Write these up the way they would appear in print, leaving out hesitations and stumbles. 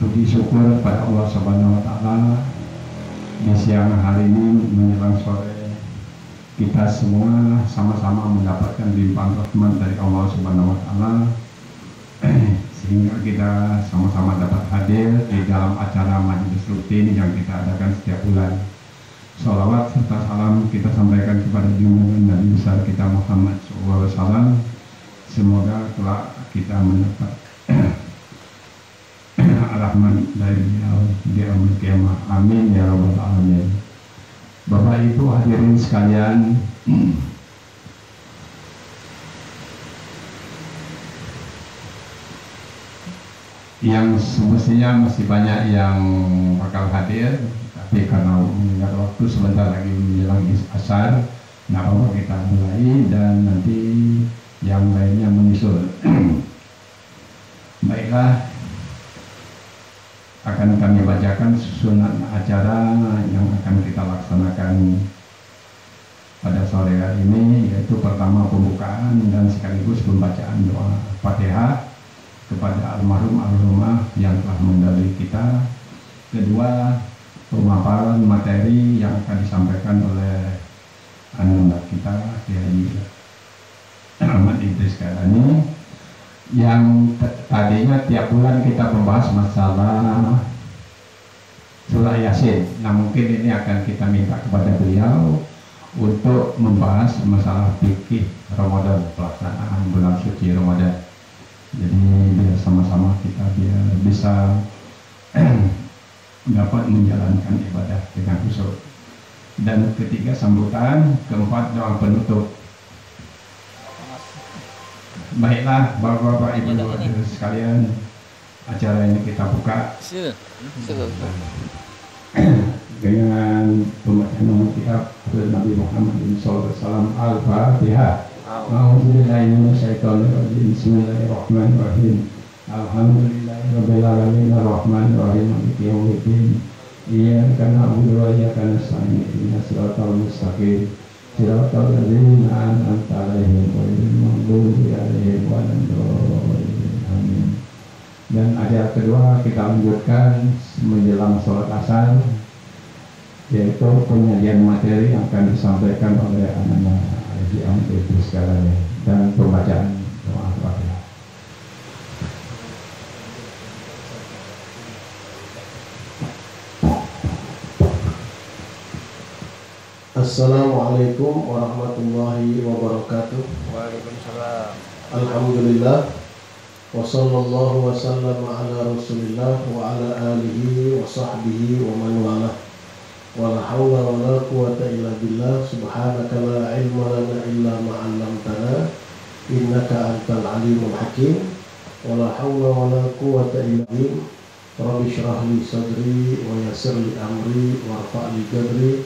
puji syukur pada Allah Subhanahu wa taala di siang hari ini menjelang sore kita semua sama-sama mendapatkan limpahan rahmat dari Allah Subhanahu wa taala sehingga kita sama-sama dapat hadir di dalam acara majelis rutin yang kita adakan setiap bulan. Salawat serta salam kita sampaikan kepada junjungan Nabi besar kita Muhammad SAW. Semoga kelak kita mendapat rahmat dari beliau di yaumul qiyamah. Amin ya rabbal alamin. Bapak Ibu hadirin sekalian, yang semestinya masih banyak yang bakal hadir, tapi karena mengingat waktu sebentar lagi menjelang asar, nah apa kita mulai dan nanti yang lainnya menyusul. Baiklah, akan kami bacakan susunan acara yang akan kita laksanakan pada sore hari ini, yaitu pertama pembukaan dan sekaligus pembacaan doa Fatihah kepada almarhum almarhumah yang telah mendahului kita. Kedua, pemaparan materi yang akan disampaikan oleh anak kita Kiai Ahmad Idris Karani, yang tadinya tiap bulan kita membahas masalah surah Yasin. Nah mungkin ini akan kita minta kepada beliau untuk membahas masalah fikih Ramadan, pelaksanaan bulan suci Ramadan. Jadi biar sama-sama kita biar bisa dapat menjalankan ibadah dengan khusyuk. Dan ketiga sambutan, keempat doa penutup. Baiklah Bapak-bapak Ibu sekalian, acara ini kita buka dengan pembacaan nama kitab Nabi Muhammad SAW Al-Fatihah. A'udzubillahiminasyaitonirrajim. Bismillahirrahmanirrahim. Alhamdulillahirabbil alamin arrahmanirrahim maliki yaumiddin. Iyyaka na'budu wa iyyaka nasta'in. Ihdinas siratal mustaqim. Siratal ladzina an'amta 'alaihim ghairil maghdubi 'alaihim waladdallin. Amin. Dan acara kedua kita lanjutkan menjelang sholat asar, yaitu penyajian materi yang akan disampaikan oleh anak-anak yang itu sekalian dan pembacaan doa Fatihah. Assalamualaikum warahmatullahi wabarakatuh. Waalaikumsalam. Alhamdulillah wa sallallahu wa sallam ala rasulillah wa ala alihi wa sahbihi wa man wala. Wala hawla wa la quwata illa billah. Subhanaka la ilma lana illa ma 'allamtana innaka antal alimul hakim. Wala hawla wa la quwata illa billah. Rabbi shrah li sadri wa yassir li amri warfa' li qadri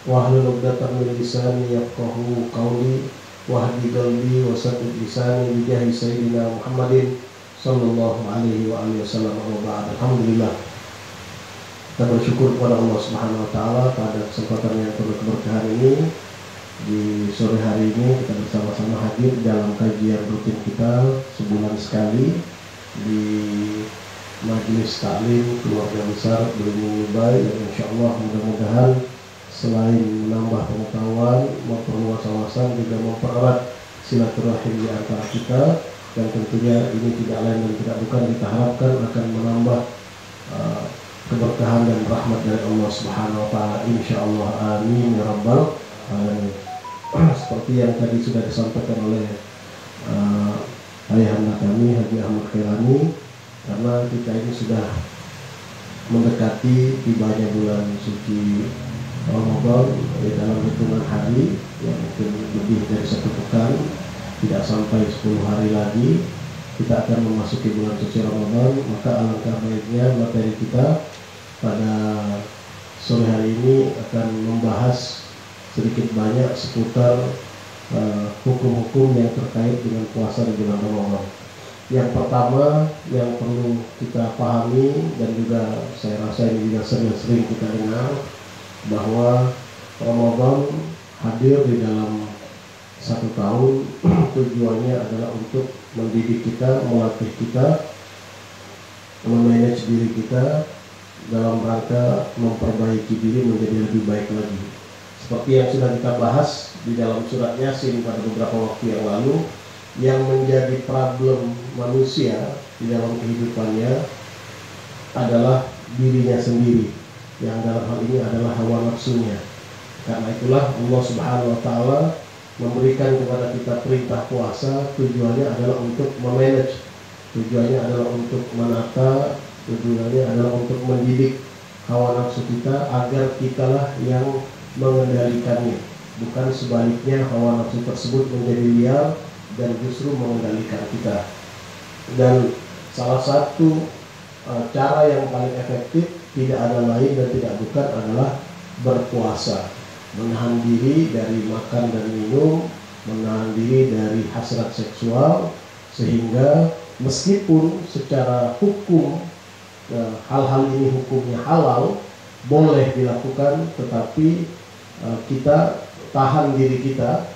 wahlul 'uqdatam min lisani yafqahu qawli wahdi qalbi wa saddid lisani bi jahi sayyidina Muhammadin sallallahu alaihi wa alihi wasallam. Wa ba'd. Alhamdulillah, kita bersyukur kepada Allah Subhanahu wa taala pada kesempatan yang penuh keberkahan ini. Di sore hari ini kita bersama-sama hadir dalam kajian rutin kita sebulan sekali di Majelis Taklim Keluarga Besar Belimbing Lubai, yang insyaallah mudah-mudahan selain menambah pengetahuan, memperluas wawasan, juga mempererat silaturahim di antara kita, dan tentunya ini tidak lain dan tidak bukan kita harapkan akan menambah keberkahan dan rahmat dari Allah Subhanahu wa taala, insyaallah. Amin ya rabbal alamin. Seperti yang tadi sudah disampaikan oleh ayahanda kami Haji Ahmad Khairani, karena kita ini sudah mendekati tibanya bulan suci Ramadan dalam hitungan hari yang mungkin lebih dari 1 pekan, tidak sampai 10 hari lagi kita akan memasuki bulan suci Ramadan. Maka alangkah baiknya materi kita pada sore hari ini akan membahas sedikit banyak seputar hukum-hukum yang terkait dengan puasa di bulan Ramadan. Yang pertama yang perlu kita pahami, dan juga saya rasa ini juga sering-sering kita dengar, bahwa Ramadan hadir di dalam 1 tahun tujuannya adalah untuk mendidik kita, melatih kita memanage diri kita dalam rangka memperbaiki diri menjadi lebih baik lagi. Seperti yang sudah kita bahas di dalam surat Yasin pada beberapa waktu yang lalu, yang menjadi problem manusia di dalam kehidupannya adalah dirinya sendiri, yang dalam hal ini adalah hawa nafsunya. Karena itulah Allah Subhanahu wa Ta'ala memberikan kepada kita perintah puasa, tujuannya adalah untuk memanage, tujuannya adalah untuk menata, tujuannya adalah untuk mendidik hawa nafsu kita agar kitalah yang mengendalikannya, bukan sebaliknya hawa nafsu tersebut menjadi liar dan justru mengendalikan kita. Dan salah satu cara yang paling efektif tidak ada lain dan tidak bukan adalah berpuasa, menahan diri dari makan dan minum, menahan diri dari hasrat seksual, sehingga meskipun secara hukum hal-hal ini hukumnya halal, boleh dilakukan, tetapi kita tahan diri kita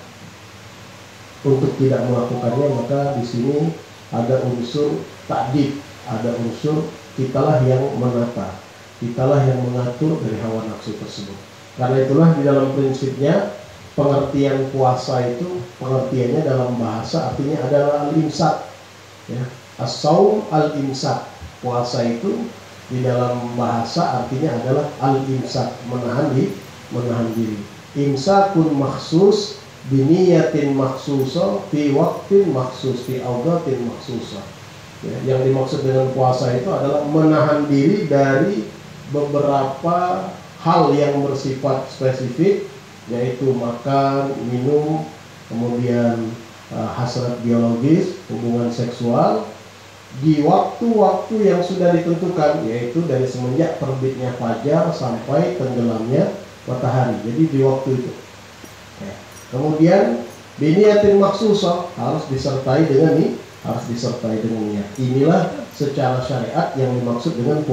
untuk tidak melakukannya. Maka di sini ada unsur takdib, ada unsur kitalah yang menata, kitalah yang mengatur dari hawa nafsu tersebut. Karena itulah di dalam prinsipnya pengertian puasa itu, pengertiannya dalam bahasa artinya adalah al-imsak, ya. As-saum al-imsak, puasa itu di dalam bahasa artinya adalah al-imsak, menahan diri. Imsakun maksus biniyatin maksusa fi waktin maksus fi awqatin maksusa. Ya, yang dimaksud dengan puasa itu adalah menahan diri dari beberapa hal yang bersifat spesifik, yaitu makan, minum, kemudian hasrat biologis, hubungan seksual, di waktu-waktu yang sudah ditentukan, yaitu dari semenjak terbitnya fajar sampai tenggelamnya matahari. Jadi di waktu itu. Ya. Kemudian biniyatin maksusah, harus disertai dengan niat. Inilah secara syariat yang dimaksud dengan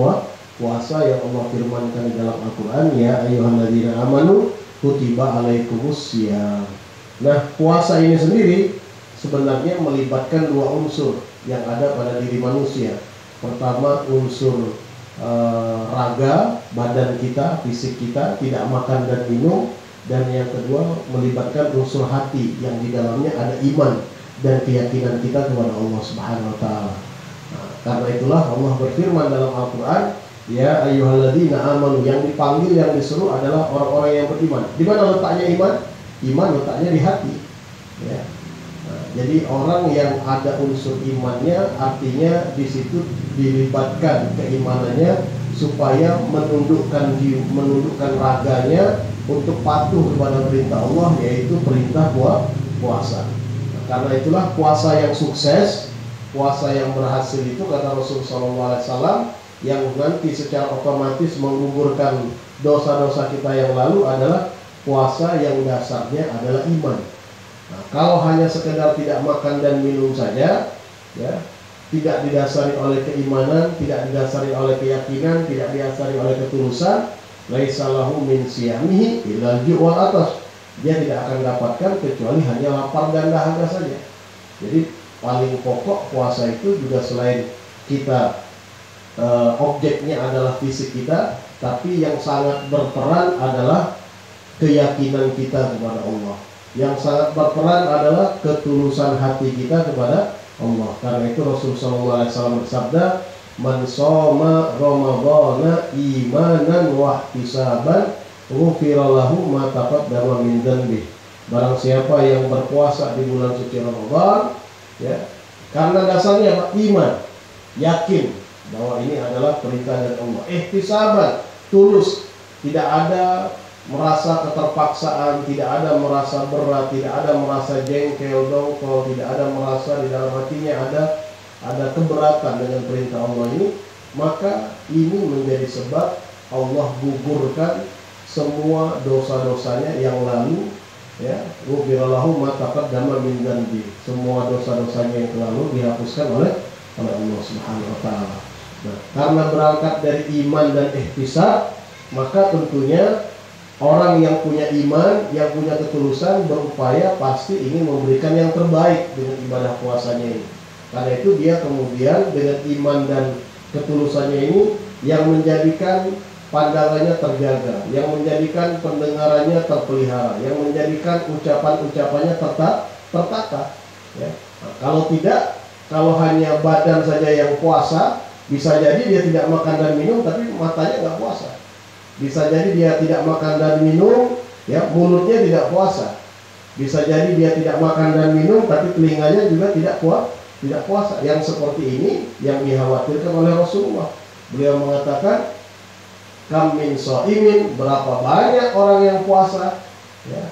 puasa yang Allah firmankan di dalam Al-Quran, ya ayyuhalladzina amanu kutiba alaikumus syiyam. Nah, puasa ini sendiri sebenarnya melibatkan dua unsur yang ada pada diri manusia. Pertama, unsur raga, badan kita, fisik kita, tidak makan dan minum. Dan yang kedua, melibatkan unsur hati yang di dalamnya ada iman dan keyakinan kita kepada Allah Subhanahu wa Ta'ala. Nah, karena itulah Allah berfirman dalam Al-Quran, ya ayyuhalladzina amanu, yang dipanggil, yang disuruh adalah orang-orang yang beriman. Di mana letaknya iman? Iman letaknya di hati. Ya. Nah, jadi orang yang ada unsur imannya, artinya di situ dilibatkan keimanannya supaya menundukkan raganya untuk patuh kepada perintah Allah, yaitu perintah puasa. Nah, karena itulah puasa yang sukses, puasa yang berhasil itu kata Rasulullah SAW, yang nanti secara otomatis menggugurkan dosa-dosa kita yang lalu adalah puasa yang dasarnya adalah iman. Nah, kalau hanya sekedar tidak makan dan minum saja, ya, tidak didasari oleh keimanan, tidak didasari oleh keyakinan, tidak didasari oleh ketulusan, laisa lahu min siyamihi illa ju'wal atas. Dia tidak akan dapatkan kecuali hanya lapar dan dahaga saja. Jadi paling pokok puasa itu juga selain kita objeknya adalah fisik kita, tapi yang sangat berperan adalah keyakinan kita kepada Allah. Yang sangat berperan adalah ketulusan hati kita kepada Allah. Karena itu Rasulullah SAW bersabda, man shoma ramadhana imanan wa ihtisaban ghufira lahu ma taqaddama min dhanbi. Barang siapa yang berpuasa di bulan suci Ramadan, ya, karena dasarnya iman, yakin bahwa ini adalah perintah dari Allah, ihtisaban, tulus, tidak ada merasa keterpaksaan, tidak ada merasa berat, tidak ada merasa jengkel, dongkol, tidak ada merasa di dalam hatinya ada keberatan dengan perintah Allah ini, maka ini menjadi sebab Allah gugurkan semua dosa-dosanya yang lalu, ya, ghufirallahu ma taqaddama min dzanbi. Semua dosa-dosanya yang lalu dihapuskan oleh Allah Subhanahu wa Ta'ala. Nah, karena berangkat dari iman dan ihtisab, maka tentunya orang yang punya iman, yang punya ketulusan, berupaya pasti ingin memberikan yang terbaik dengan ibadah puasanya ini. Karena itu dia kemudian dengan iman dan Ketulusannya ini yang menjadikan pandangannya terjaga, yang menjadikan pendengarannya terpelihara, yang menjadikan ucapan-ucapannya tertata. Ya. Nah, kalau tidak, kalau hanya badan saja yang puasa, bisa jadi dia tidak makan dan minum, tapi matanya nggak puasa. Bisa jadi dia tidak makan dan minum, ya mulutnya tidak puasa. Bisa jadi dia tidak makan dan minum, tapi telinganya juga tidak puasa. Yang seperti ini yang dikhawatirkan oleh Rasulullah. Beliau mengatakan, kam min shaimin, berapa banyak orang yang puasa, ya,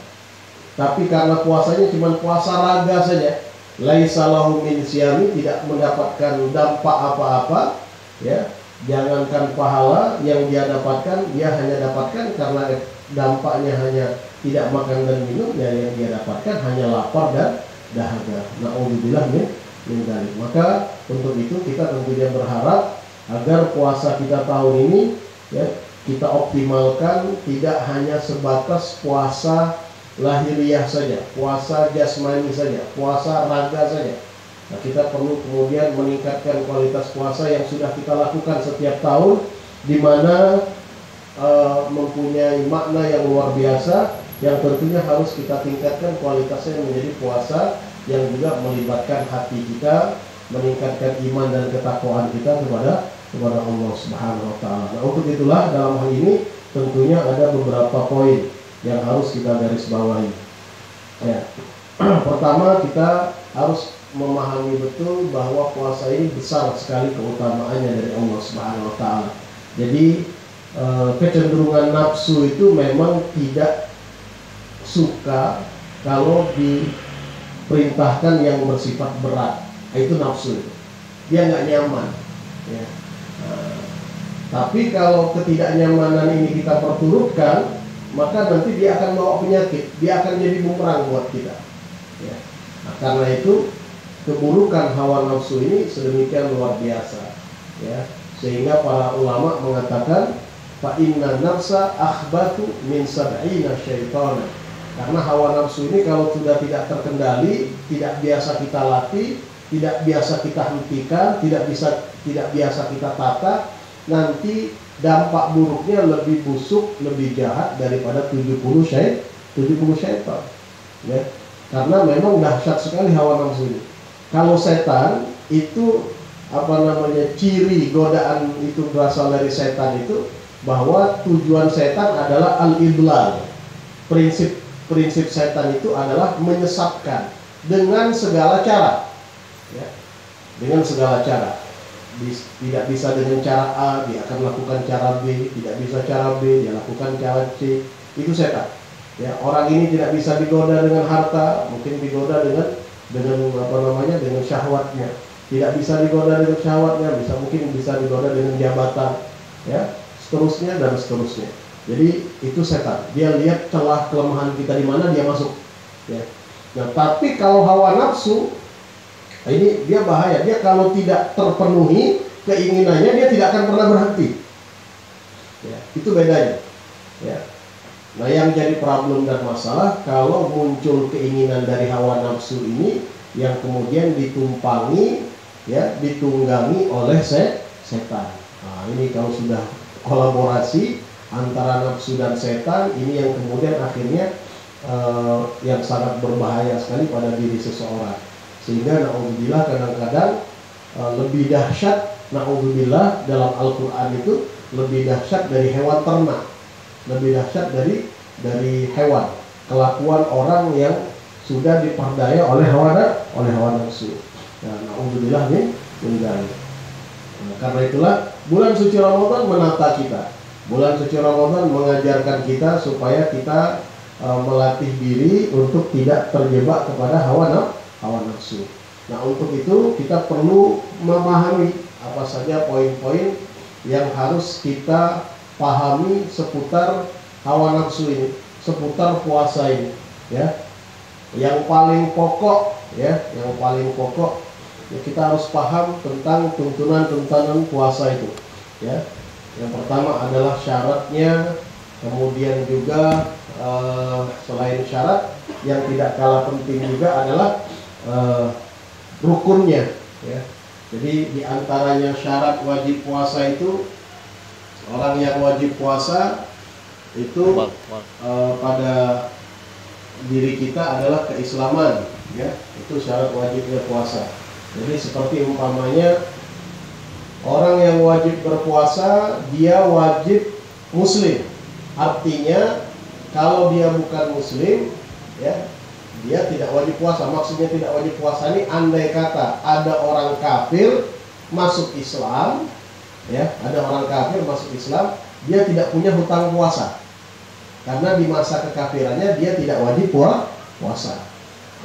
tapi karena puasanya cuma puasa raga saja, laisa lahu min siyami, tidak mendapatkan dampak apa-apa, ya. Jangankan pahala yang dia dapatkan, dia hanya dapatkan karena dampaknya hanya tidak makan dan minum, ya, yang dia dapatkan hanya lapar dan dahaga. Na'udzubillah min dzalik. Maka untuk itu kita tentunya berharap agar puasa kita tahun ini, ya, kita optimalkan, tidak hanya sebatas puasa lahiriah saja, puasa jasmani saja, puasa raga saja. Nah, kita perlu kemudian meningkatkan kualitas puasa yang sudah kita lakukan setiap tahun, di mana mempunyai makna yang luar biasa, yang tentunya harus kita tingkatkan kualitasnya menjadi puasa yang juga melibatkan hati kita, meningkatkan iman dan ketakwaan kita kepada Allah Subhanahu wa Ta'ala. Nah, untuk itulah dalam hal ini tentunya ada beberapa poin yang harus kita garis bawahi. Ya. Pertama, kita harus memahami betul bahwa puasa ini besar sekali keutamaannya dari Allah Subhanahu wa Ta'ala. Jadi kecenderungan nafsu itu memang tidak suka kalau diperintahkan yang bersifat berat. Itu nafsu itu. Dia nggak nyaman. Ya. Tapi kalau ketidaknyamanan ini kita perturutkan, maka nanti dia akan bawa penyakit. Dia akan jadi bumerang buat kita. Ya. Nah, karena itu keburukan hawa nafsu ini sedemikian luar biasa, ya, sehingga para ulama mengatakan fa inna nafsa akhbatu min sab'ina syaitana. Karena hawa nafsu ini kalau sudah tidak terkendali, tidak biasa kita latih, tidak biasa kita hentikan, tidak biasa kita tata, nanti dampak buruknya lebih busuk, lebih jahat daripada 70 syaitan. Ya. Karena memang dahsyat sekali hawa nafsu ini. Kalau setan itu ciri godaan itu berasal dari setan itu, bahwa tujuan setan adalah al-idlal. Prinsip setan itu adalah menyesatkan dengan segala cara, ya, dengan segala cara. Tidak bisa dengan cara A, dia akan lakukan cara B. Tidak bisa cara B, dia lakukan cara C. Itu setan. Ya, orang ini tidak bisa digoda dengan harta, mungkin digoda dengan syahwatnya. Tidak bisa digoda dengan syahwatnya, mungkin bisa digoda dengan jabatan, ya, seterusnya dan seterusnya. Jadi itu setan. Dia lihat celah kelemahan kita di mana, dia masuk. Ya. Nah, tapi kalau hawa nafsu, ini dia bahaya. Dia kalau tidak terpenuhi keinginannya, dia tidak akan pernah berhenti. Ya, itu bedanya. Ya. Nah, yang jadi problem dan masalah kalau muncul keinginan dari hawa nafsu ini yang kemudian ditumpangi, ya, ditunggangi oleh setan. Nah, ini kalau sudah kolaborasi antara nafsu dan setan, ini yang kemudian akhirnya yang sangat berbahaya sekali pada diri seseorang. Sehingga na'udzubillah kadang-kadang lebih dahsyat, na'udzubillah, dalam Al-Quran itu lebih dahsyat dari hewan ternak, lebih dahsyat dari hewan, kelakuan orang yang sudah diperdaya oleh hawa nafsu. Nah, na'udzubillah min dzalik. Nah, karena itulah bulan suci Ramadan menata kita. Bulan suci Ramadan mengajarkan kita supaya kita melatih diri untuk tidak terjebak kepada hawa nafsu. Nah, untuk itu kita perlu memahami apa saja poin-poin yang harus kita pahami seputar hawa nafsu ini, seputar puasa ini, ya. Yang paling pokok, ya, kita harus paham tentang tuntunan puasa itu, ya. Yang pertama adalah syaratnya, kemudian juga selain syarat, yang tidak kalah penting juga adalah rukunnya, ya. Jadi di antaranya syarat wajib puasa itu, orang yang wajib puasa itu pada diri kita adalah keislaman, ya, itu syarat wajibnya puasa. Jadi seperti umpamanya orang yang wajib berpuasa, dia wajib muslim. Artinya kalau dia bukan muslim, ya, dia tidak wajib puasa. Maksudnya tidak wajib puasa ini, andai kata ada orang kafir masuk Islam, ya, ada orang kafir masuk Islam, dia tidak punya hutang puasa. Karena di masa kekafirannya dia tidak wajib puasa.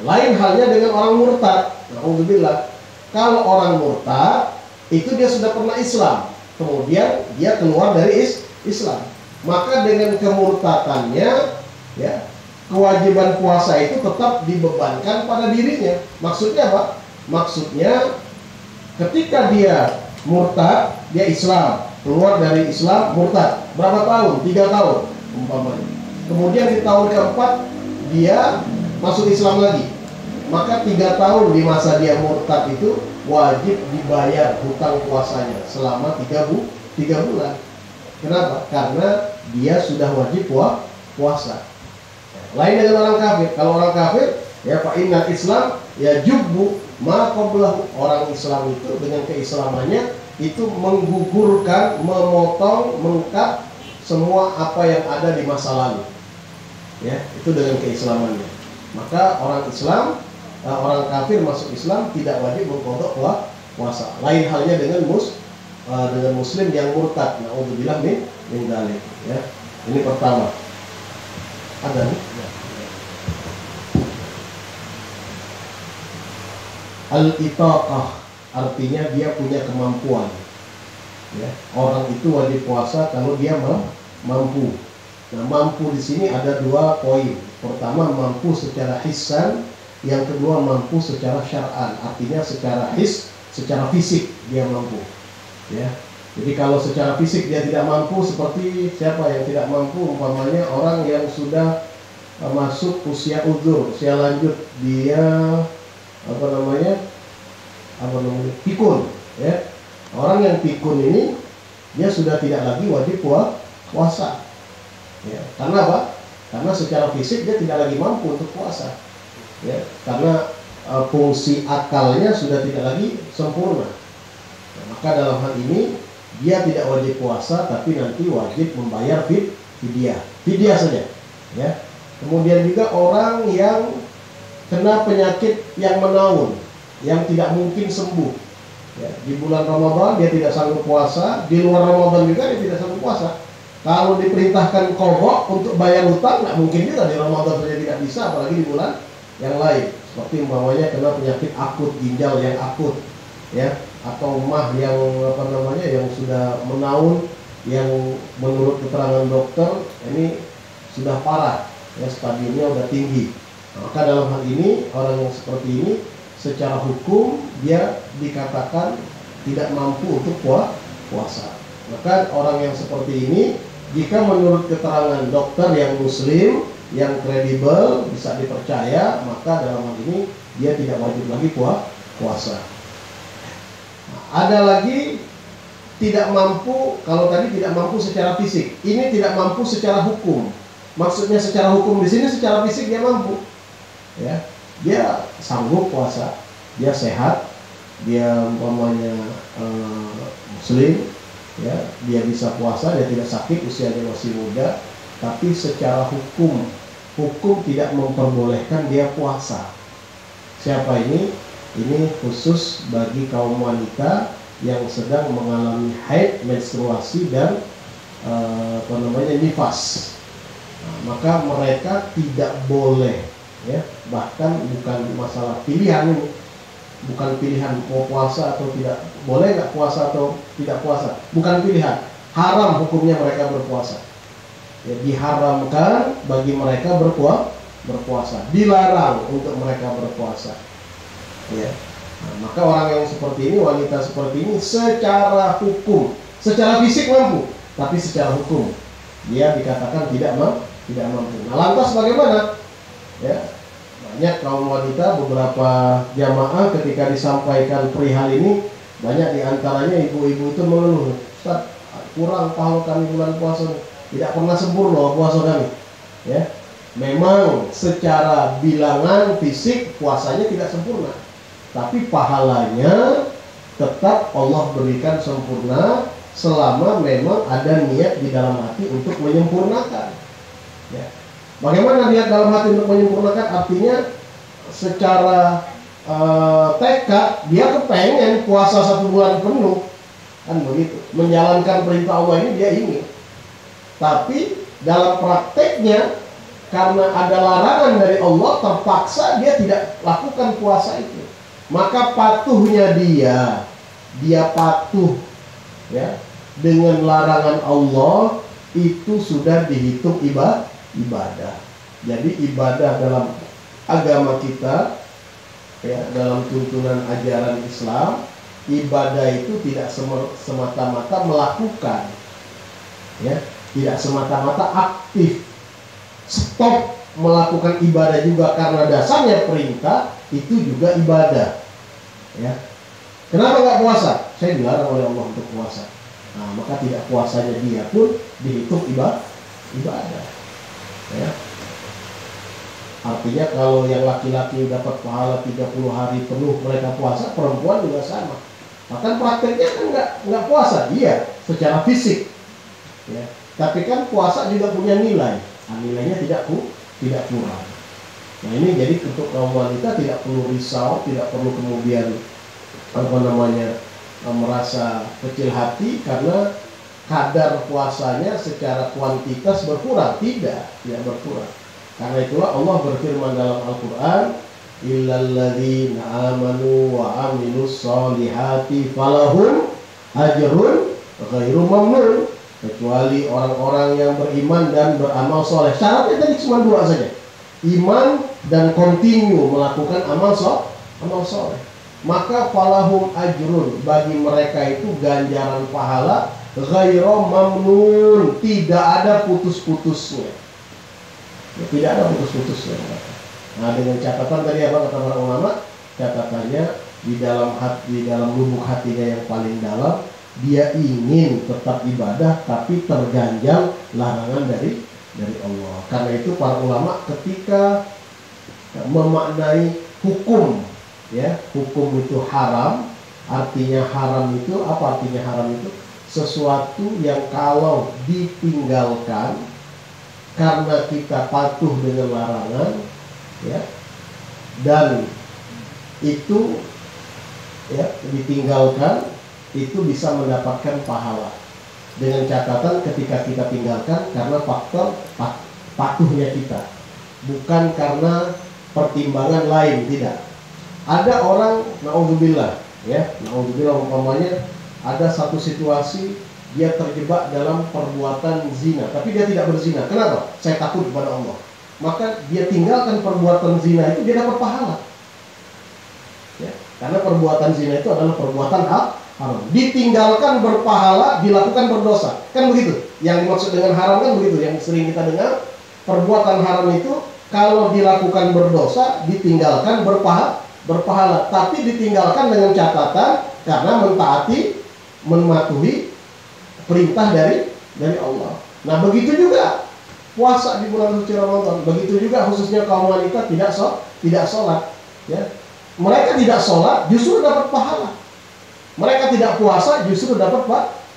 Lain halnya dengan orang murtad. Alhamdulillah, kalau orang murtad itu dia sudah pernah Islam, kemudian dia keluar dari Islam, maka dengan kemurtadannya, ya, kewajiban puasa itu tetap dibebankan pada dirinya. Maksudnya apa? Maksudnya ketika dia murtad, dia Islam, keluar dari Islam, murtad, berapa tahun? 3 tahun umpamanya. Kemudian di tahun keempat dia masuk Islam lagi, maka 3 tahun di masa dia murtad itu wajib dibayar hutang puasanya selama 3 bulan. Kenapa? Karena dia sudah wajib puasa. Lain dengan orang kafir. Kalau orang kafir, ya, fa innal Islam ya jubbu ma qablahu. Orang Islam itu dengan keislamannya itu menggugurkan, memotong, mengkat semua apa yang ada di masa lalu. Ya, itu dengan keislamannya. Maka orang Islam, orang kafir masuk Islam tidak wajib mengqadha puasa. Lain halnya dengan muslim yang murtad. Nauzubillah min dzalik, ya. Ini pertama. Ada nih? Al-itaqah artinya dia punya kemampuan. Ya, orang itu wajib puasa kalau dia mampu. Nah, mampu di sini ada 2 poin. Pertama, mampu secara hissan, yang kedua mampu secara syar'an. Artinya secara fisik dia mampu. Ya. Jadi kalau secara fisik dia tidak mampu, seperti siapa yang tidak mampu? Umpamanya orang yang sudah masuk usia uzur, usia lanjut, dia pikun, ya. Orang yang pikun ini dia sudah tidak lagi wajib puasa. Ya, karena apa? Karena secara fisik dia tidak lagi mampu untuk puasa. Ya, karena fungsi akalnya sudah tidak lagi sempurna. Nah, maka dalam hal ini dia tidak wajib puasa, tapi nanti wajib membayar fidyah saja. Ya. Kemudian juga orang yang kena penyakit yang menaun, yang tidak mungkin sembuh. Ya, di bulan Ramadan dia tidak sanggup puasa, di luar Ramadan juga dia tidak sanggup puasa. Kalau diperintahkan qadha untuk bayar hutang, nggak mungkin juga di Ramadan saja tidak bisa, apalagi di bulan yang lain. Seperti umpamanya kena penyakit akut, ginjal yang akut, ya, atau mah yang yang sudah menaun, yang menurut keterangan dokter ini sudah parah, ya, stadiumnya sudah tinggi. Maka dalam hal ini orang yang seperti ini secara hukum dia dikatakan tidak mampu untuk puasa. Maka orang yang seperti ini, jika menurut keterangan dokter yang muslim, yang kredibel, bisa dipercaya, maka dalam hal ini dia tidak wajib lagi puasa. Nah, ada lagi tidak mampu, kalau tadi tidak mampu secara fisik, ini tidak mampu secara hukum. Maksudnya secara hukum di sini secara fisik dia mampu, ya, dia sanggup puasa, dia sehat, dia umpamanya muslim, ya, dia bisa puasa, dia tidak sakit, usianya masih muda, tapi secara hukum tidak memperbolehkan dia puasa. Siapa ini? Ini khusus bagi kaum wanita yang sedang mengalami haid, menstruasi, dan nifas. Nah, maka mereka tidak boleh, ya, bahkan bukan masalah pilihan ini, bukan pilihan mau puasa atau tidak, boleh nggak puasa atau tidak puasa, bukan pilihan, haram hukumnya mereka berpuasa. Ya, diharamkan bagi mereka berpuasa, dilarang untuk mereka berpuasa. Ya. Nah, maka orang yang seperti ini, wanita seperti ini, secara hukum, secara fisik mampu, tapi secara hukum dia dikatakan tidak mampu. Nah, lantas bagaimana? Ya, banyak kaum wanita, beberapa jamaah ketika disampaikan perihal ini Banyak diantaranya ibu-ibu itu mengeluh, Ustaz, kurang pahala kami bulan puasa, tidak pernah sempurna puasa kami. Ya, memang secara bilangan fisik puasanya tidak sempurna, tapi pahalanya tetap Allah berikan sempurna selama memang ada niat di dalam hati untuk menyempurnakan. Ya. Bagaimana niat dalam hati untuk menyempurnakan? Artinya secara tekad dia kepengen puasa 1 bulan penuh, kan begitu, menjalankan perintah Allah ini dia ingin. Tapi dalam prakteknya karena ada larangan dari Allah, terpaksa dia tidak lakukan puasa itu. Maka patuhnya dia patuh ya dengan larangan Allah itu sudah dihitung ibadah. Jadi ibadah dalam agama kita, ya, dalam tuntunan ajaran Islam, ibadah itu tidak semata-mata melakukan, ya, tidak semata-mata aktif. Stop melakukan ibadah juga karena dasarnya perintah, itu juga ibadah. Ya. Kenapa nggak puasa? Saya dilarang oleh Allah untuk puasa. Nah, maka tidak puasanya dia pun dihitung ibadah. Ya. Artinya kalau yang laki-laki dapat pahala 30 hari penuh mereka puasa, perempuan juga sama. Bahkan prakteknya kan nggak puasa, iya, secara fisik. Ya. Tapi kan puasa juga punya nilai. Nah, nilainya tidak kurang. Nah ini jadi untuk kaum wanita tidak perlu risau, tidak perlu kemudian merasa kecil hati karena kadar puasanya secara kuantitas berkurang, tidak berkurang. Karena itulah Allah berfirman dalam Al-Quran, illalladzina amanu wa amilus solihati falahum ajrun ghairu mamnun. Kecuali orang-orang yang beriman dan beramal soleh. Syaratnya tadi cuma 2 saja, iman dan kontinu melakukan amal soleh. Maka falahum ajrun, bagi mereka itu ganjaran pahala ghairu mamnun, tidak ada putus-putusnya. Tidak ada putus-putusnya. Nah, dengan catatan tadi apa kata para ulama? Catatannya di dalam lubuk hatinya yang paling dalam, dia ingin tetap ibadah tapi terganjal larangan dari Allah. Karena itu para ulama ketika memaknai hukum, ya, hukum itu haram, artinya haram itu apa? Artinya haram itu sesuatu yang kalau ditinggalkan karena kita patuh dengan larangan, ya, dan itu, ya, ditinggalkan, itu bisa mendapatkan pahala. Dengan catatan ketika kita tinggalkan karena faktor patuhnya kita, bukan karena pertimbangan lain, tidak. Ada orang, naudzubillah, ya, naudzubillah, umpamanya ada satu situasi dia terjebak dalam perbuatan zina, tapi dia tidak berzina. Kenapa? Saya takut kepada Allah. Maka dia tinggalkan perbuatan zina itu, dia dapat pahala. Ya, karena perbuatan zina itu adalah perbuatan haram. Ditinggalkan berpahala, dilakukan berdosa. Kan begitu. Yang dimaksud dengan haram kan begitu. Yang sering kita dengar, perbuatan haram itu kalau dilakukan berdosa, ditinggalkan berpahala. Tapi ditinggalkan dengan catatan karena mentaati, mematuhi perintah dari Allah. Nah begitu juga puasa di bulan suci Ramadan. Begitu juga khususnya kaum wanita tidak sholat. Ya. Mereka tidak sholat justru dapat pahala. Mereka tidak puasa justru dapat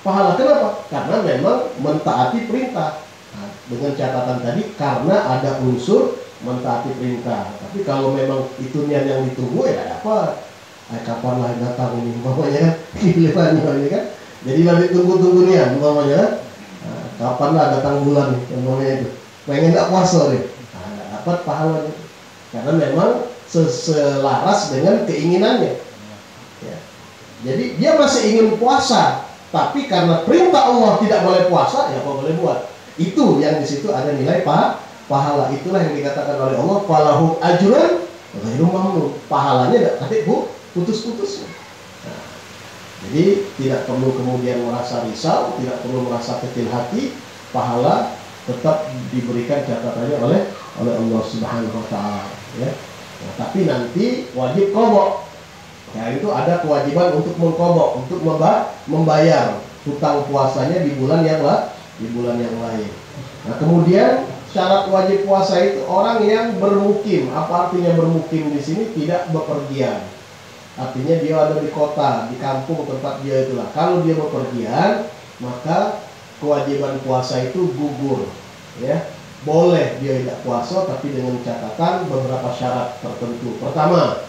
pahala. Kenapa? Karena memang mentaati perintah. Nah, dengan catatan tadi karena ada unsur mentaati perintah. Tapi kalau memang itu niat yang ditunggu, ya dapat. Kapan lah datang ini, umpamanya gilirannya ini kan. Jadi lagi tunggu-tunggu niat, umpamanya. Nah, kapan lah datang bulan nih, umpamanya itu. Pengen nggak puasa nih, nah, dapat pahalanya. Karena memang selaras dengan keinginannya. Ya. Jadi dia masih ingin puasa, tapi karena perintah Allah tidak boleh puasa, ya apa boleh buat. Itu yang di situ ada nilai pahala. Itulah yang dikatakan oleh Allah, falahum ajrun ghairu mamnun. Pahalanya tapi putus-putus. Nah, jadi tidak perlu kemudian merasa risau, tidak perlu merasa kecil hati. Pahala tetap diberikan catatannya oleh Allah Subhanahu wa taala, ya. Nah, tapi nanti wajib qadha. Ya, itu ada kewajiban untuk mengqadha, untuk membayar hutang puasanya di bulan yang lain. Nah, kemudian syarat wajib puasa itu orang yang bermukim. Apa artinya bermukim di sini? Tidak bepergian. Artinya dia ada di kota, di kampung tempat dia itulah. Kalau dia bepergian, maka kewajiban puasa itu gugur. Ya, boleh dia tidak puasa, tapi dengan catatan beberapa syarat tertentu. Pertama,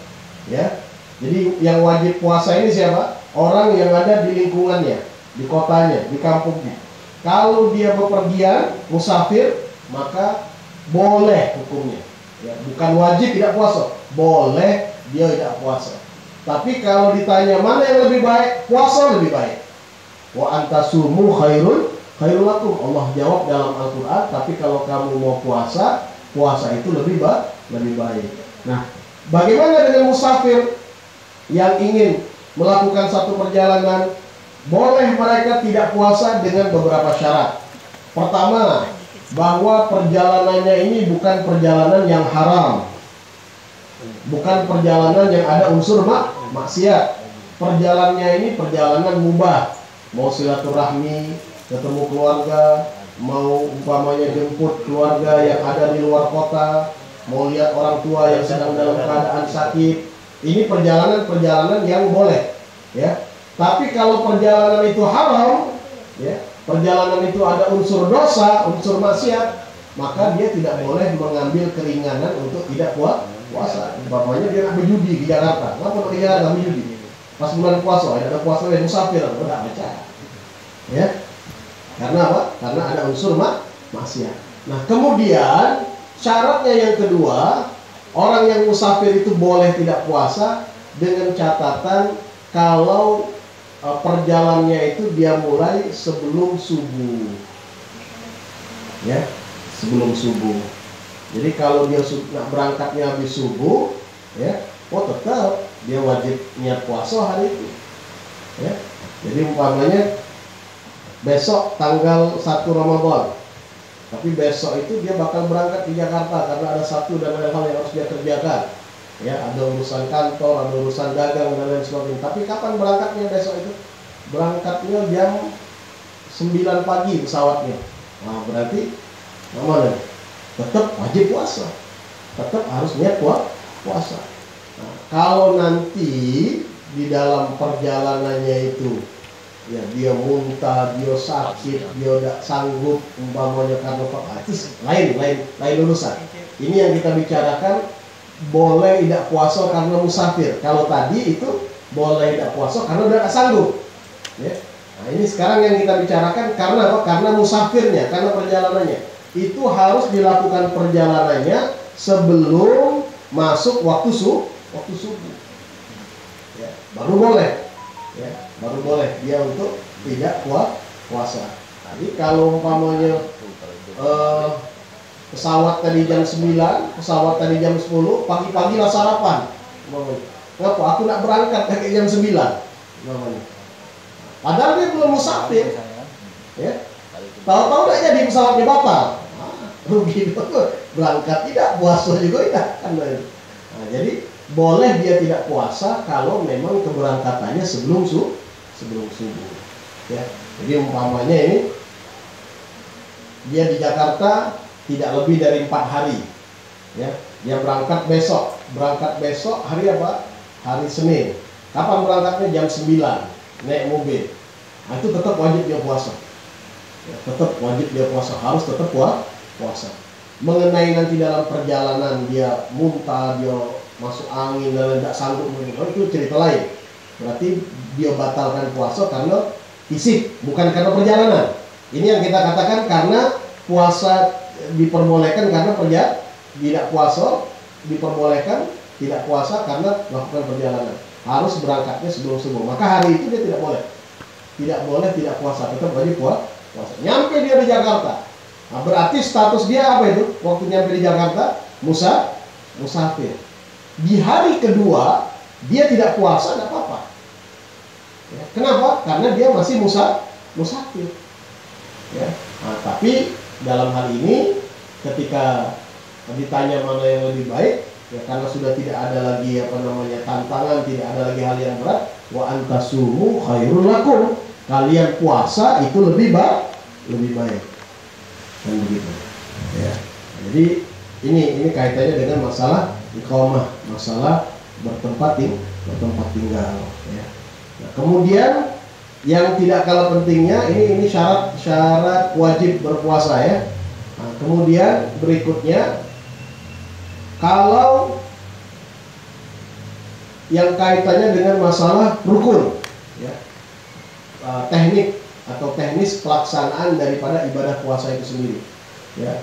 ya, jadi yang wajib puasa ini siapa? Orang yang ada di lingkungannya, di kotanya, di kampungnya. Kalau dia bepergian, musafir, maka boleh hukumnya. Ya, bukan wajib tidak puasa, boleh dia tidak puasa. Tapi kalau ditanya mana yang lebih baik, puasa lebih baik. Wa antasumu khairul lakum. Allah jawab dalam Al-Quran. Tapi kalau kamu mau puasa, puasa itu lebih baik. Nah, bagaimana dengan musafir yang ingin melakukan satu perjalanan? Boleh mereka tidak puasa dengan beberapa syarat. Pertama, bahwa perjalanannya ini bukan perjalanan yang haram, bukan perjalanan yang ada unsur maksiat. Perjalanannya ini perjalanan mubah. Mau silaturahmi, ketemu keluarga, mau umpamanya jemput keluarga yang ada di luar kota, mau lihat orang tua yang sedang dalam keadaan sakit. Ini perjalanan-perjalanan yang boleh, ya. Tapi kalau perjalanan itu haram, ya, perjalanan itu ada unsur dosa, unsur maksiat, maka dia tidak boleh mengambil keringanan untuk tidak puasa. Umpamanya dia nak berjudi di Jakarta. Kenapa di Jakarta berjudi? Pas bulan puasa, ada puasa yang musafir, tidak baca. Ya. Karena apa? Karena ada unsur maksiat. Nah, kemudian syaratnya yang kedua, orang yang musafir itu boleh tidak puasa dengan catatan kalau perjalanannya itu dia mulai sebelum subuh. Ya, sebelum subuh. Jadi kalau dia berangkatnya habis subuh, ya, tetap dia wajib niat puasa hari itu. Ya. Jadi umpamanya besok tanggal 1 Ramadan. Tapi besok itu dia bakal berangkat di Jakarta karena ada satu dan lain hal yang harus dia kerjakan. Ya, ada urusan kantor, ada urusan dagang dan lain sebagainya. Tapi kapan berangkatnya besok itu? Berangkatnya jam 9 pagi pesawatnya. Nah, berarti namanya tetap wajib puasa. Tetap harus niat puasa. Nah, kalau nanti di dalam perjalanannya itu ya dia muntah, dia sakit, dia tidak sanggup umpamanya karena itu lain urusan. Ini yang kita bicarakan boleh tidak puasa karena musafir. Kalau tadi itu boleh tidak puasa karena udah tidak sanggup. Ya. Nah, ini sekarang yang kita bicarakan karena apa? Karena musafirnya, karena perjalanannya. Itu harus dilakukan perjalanannya sebelum masuk waktu subuh. Ya, baru boleh. Ya, baru boleh dia untuk tidak puasa. Jadi kalau umpamanya pesawat tadi jam 9, pesawat tadi jam 10, pagi-pagi lah sarapan. Kenapa? Aku nak berangkat kayak jam 9. Padahal dia belum musafir. Ya. Tahu-tahu tidak jadi pesawatnya batal. Rugi berangkat tidak, puasa juga tidak. Nah, jadi boleh dia tidak puasa kalau memang keberangkatannya sebelum subuh. Ya. Jadi umpamanya ini dia di Jakarta tidak lebih dari 4 hari. Ya, dia berangkat besok hari apa? Hari Senin. Kapan berangkatnya? Jam 9 naik mobil. Nah, itu tetap wajib dia puasa. Ya, tetap wajib dia puasa, harus tetap puasa. Mengenai nanti dalam perjalanan dia muntah, dia masuk angin dan tidak sanggup itu cerita lain. Berarti dia batalkan puasa karena fisik, bukan karena perjalanan. Ini yang kita katakan karena puasa diperbolehkan karena tidak puasa diperbolehkan tidak puasa karena melakukan perjalanan. Harus berangkatnya sebelum subuh. Maka hari itu dia tidak boleh tidak puasa, tetap wajib puasa. Nyampe dia di Jakarta. Nah, berarti status dia apa itu? Waktu nyampe di Jakarta, musafir. Di hari kedua dia tidak puasa, tidak apa-apa. Ya, kenapa? Karena dia masih musafir. Ya. Nah, tapi dalam hal ini ketika ditanya mana yang lebih baik, Ya, karena sudah tidak ada lagi tantangan, tidak ada lagi hal yang berat. Wa antasumu khairul lakum. Kalian puasa itu lebih baik. Dan begitu. Ya. Jadi ini kaitannya dengan masalah iqamah, masalah bertempat tinggal. Ya. Nah, kemudian yang tidak kalah pentingnya ini syarat wajib berpuasa ya. Nah, kemudian berikutnya, kalau yang kaitannya dengan masalah rukun, ya, teknik atau teknis pelaksanaan daripada ibadah puasa itu sendiri, ya.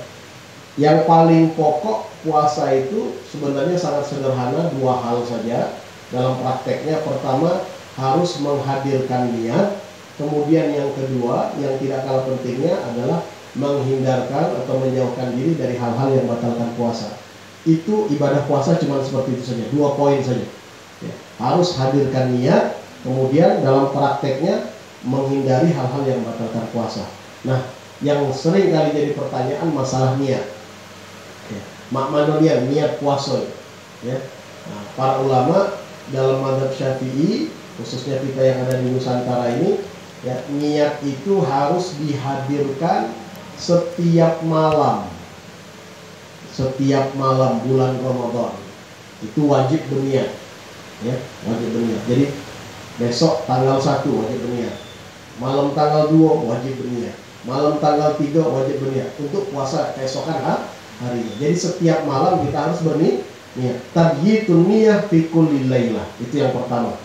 Yang paling pokok puasa itu sebenarnya sangat sederhana, dua hal saja dalam prakteknya. Pertama, harus menghadirkan niat. Kemudian yang kedua, yang tidak kalah pentingnya adalah menghindarkan atau menjauhkan diri dari hal-hal yang membatalkan puasa. Itu ibadah puasa cuma seperti itu saja, 2 poin saja. Ya, harus hadirkan niat, kemudian dalam prakteknya menghindari hal-hal yang membatalkan puasa. Nah, yang sering kali jadi pertanyaan masalah niat. Ya, makna niat puasa. Ya. Nah, para ulama dalam mazhab Syafi'i, khususnya kita yang ada di Nusantara ini, ya, niat itu harus dihadirkan setiap malam bulan Ramadan. Itu wajib berniat, ya, wajib berniat. Jadi besok tanggal 1 wajib berniat, malam tanggal 2 wajib berniat, malam tanggal 3 wajib berniat untuk puasa keesokan harinya. Jadi setiap malam kita harus berniat. Tabyitun niyah fi kulli lailah. Itu yang pertama.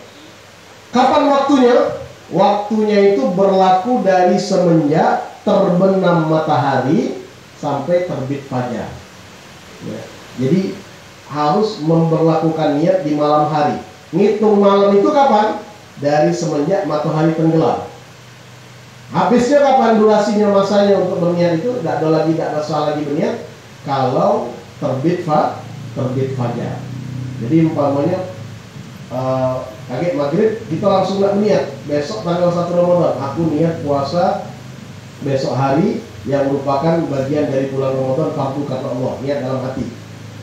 Kapan waktunya? Waktunya itu berlaku dari semenjak terbenam matahari sampai terbit fajar. Ya. Jadi harus memberlakukan niat di malam hari. Ngitung malam itu kapan? Dari semenjak matahari tenggelam. Habisnya kapan durasinya, masanya untuk berniat itu? Tidak ada salah lagi berniat kalau terbit fajar. Jadi umpamanya kaget maghrib, kita langsung nggak niat besok tanggal 1 Ramadan aku niat puasa besok hari yang merupakan bagian dari bulan Ramadan, fardu kata Allah, niat dalam hati.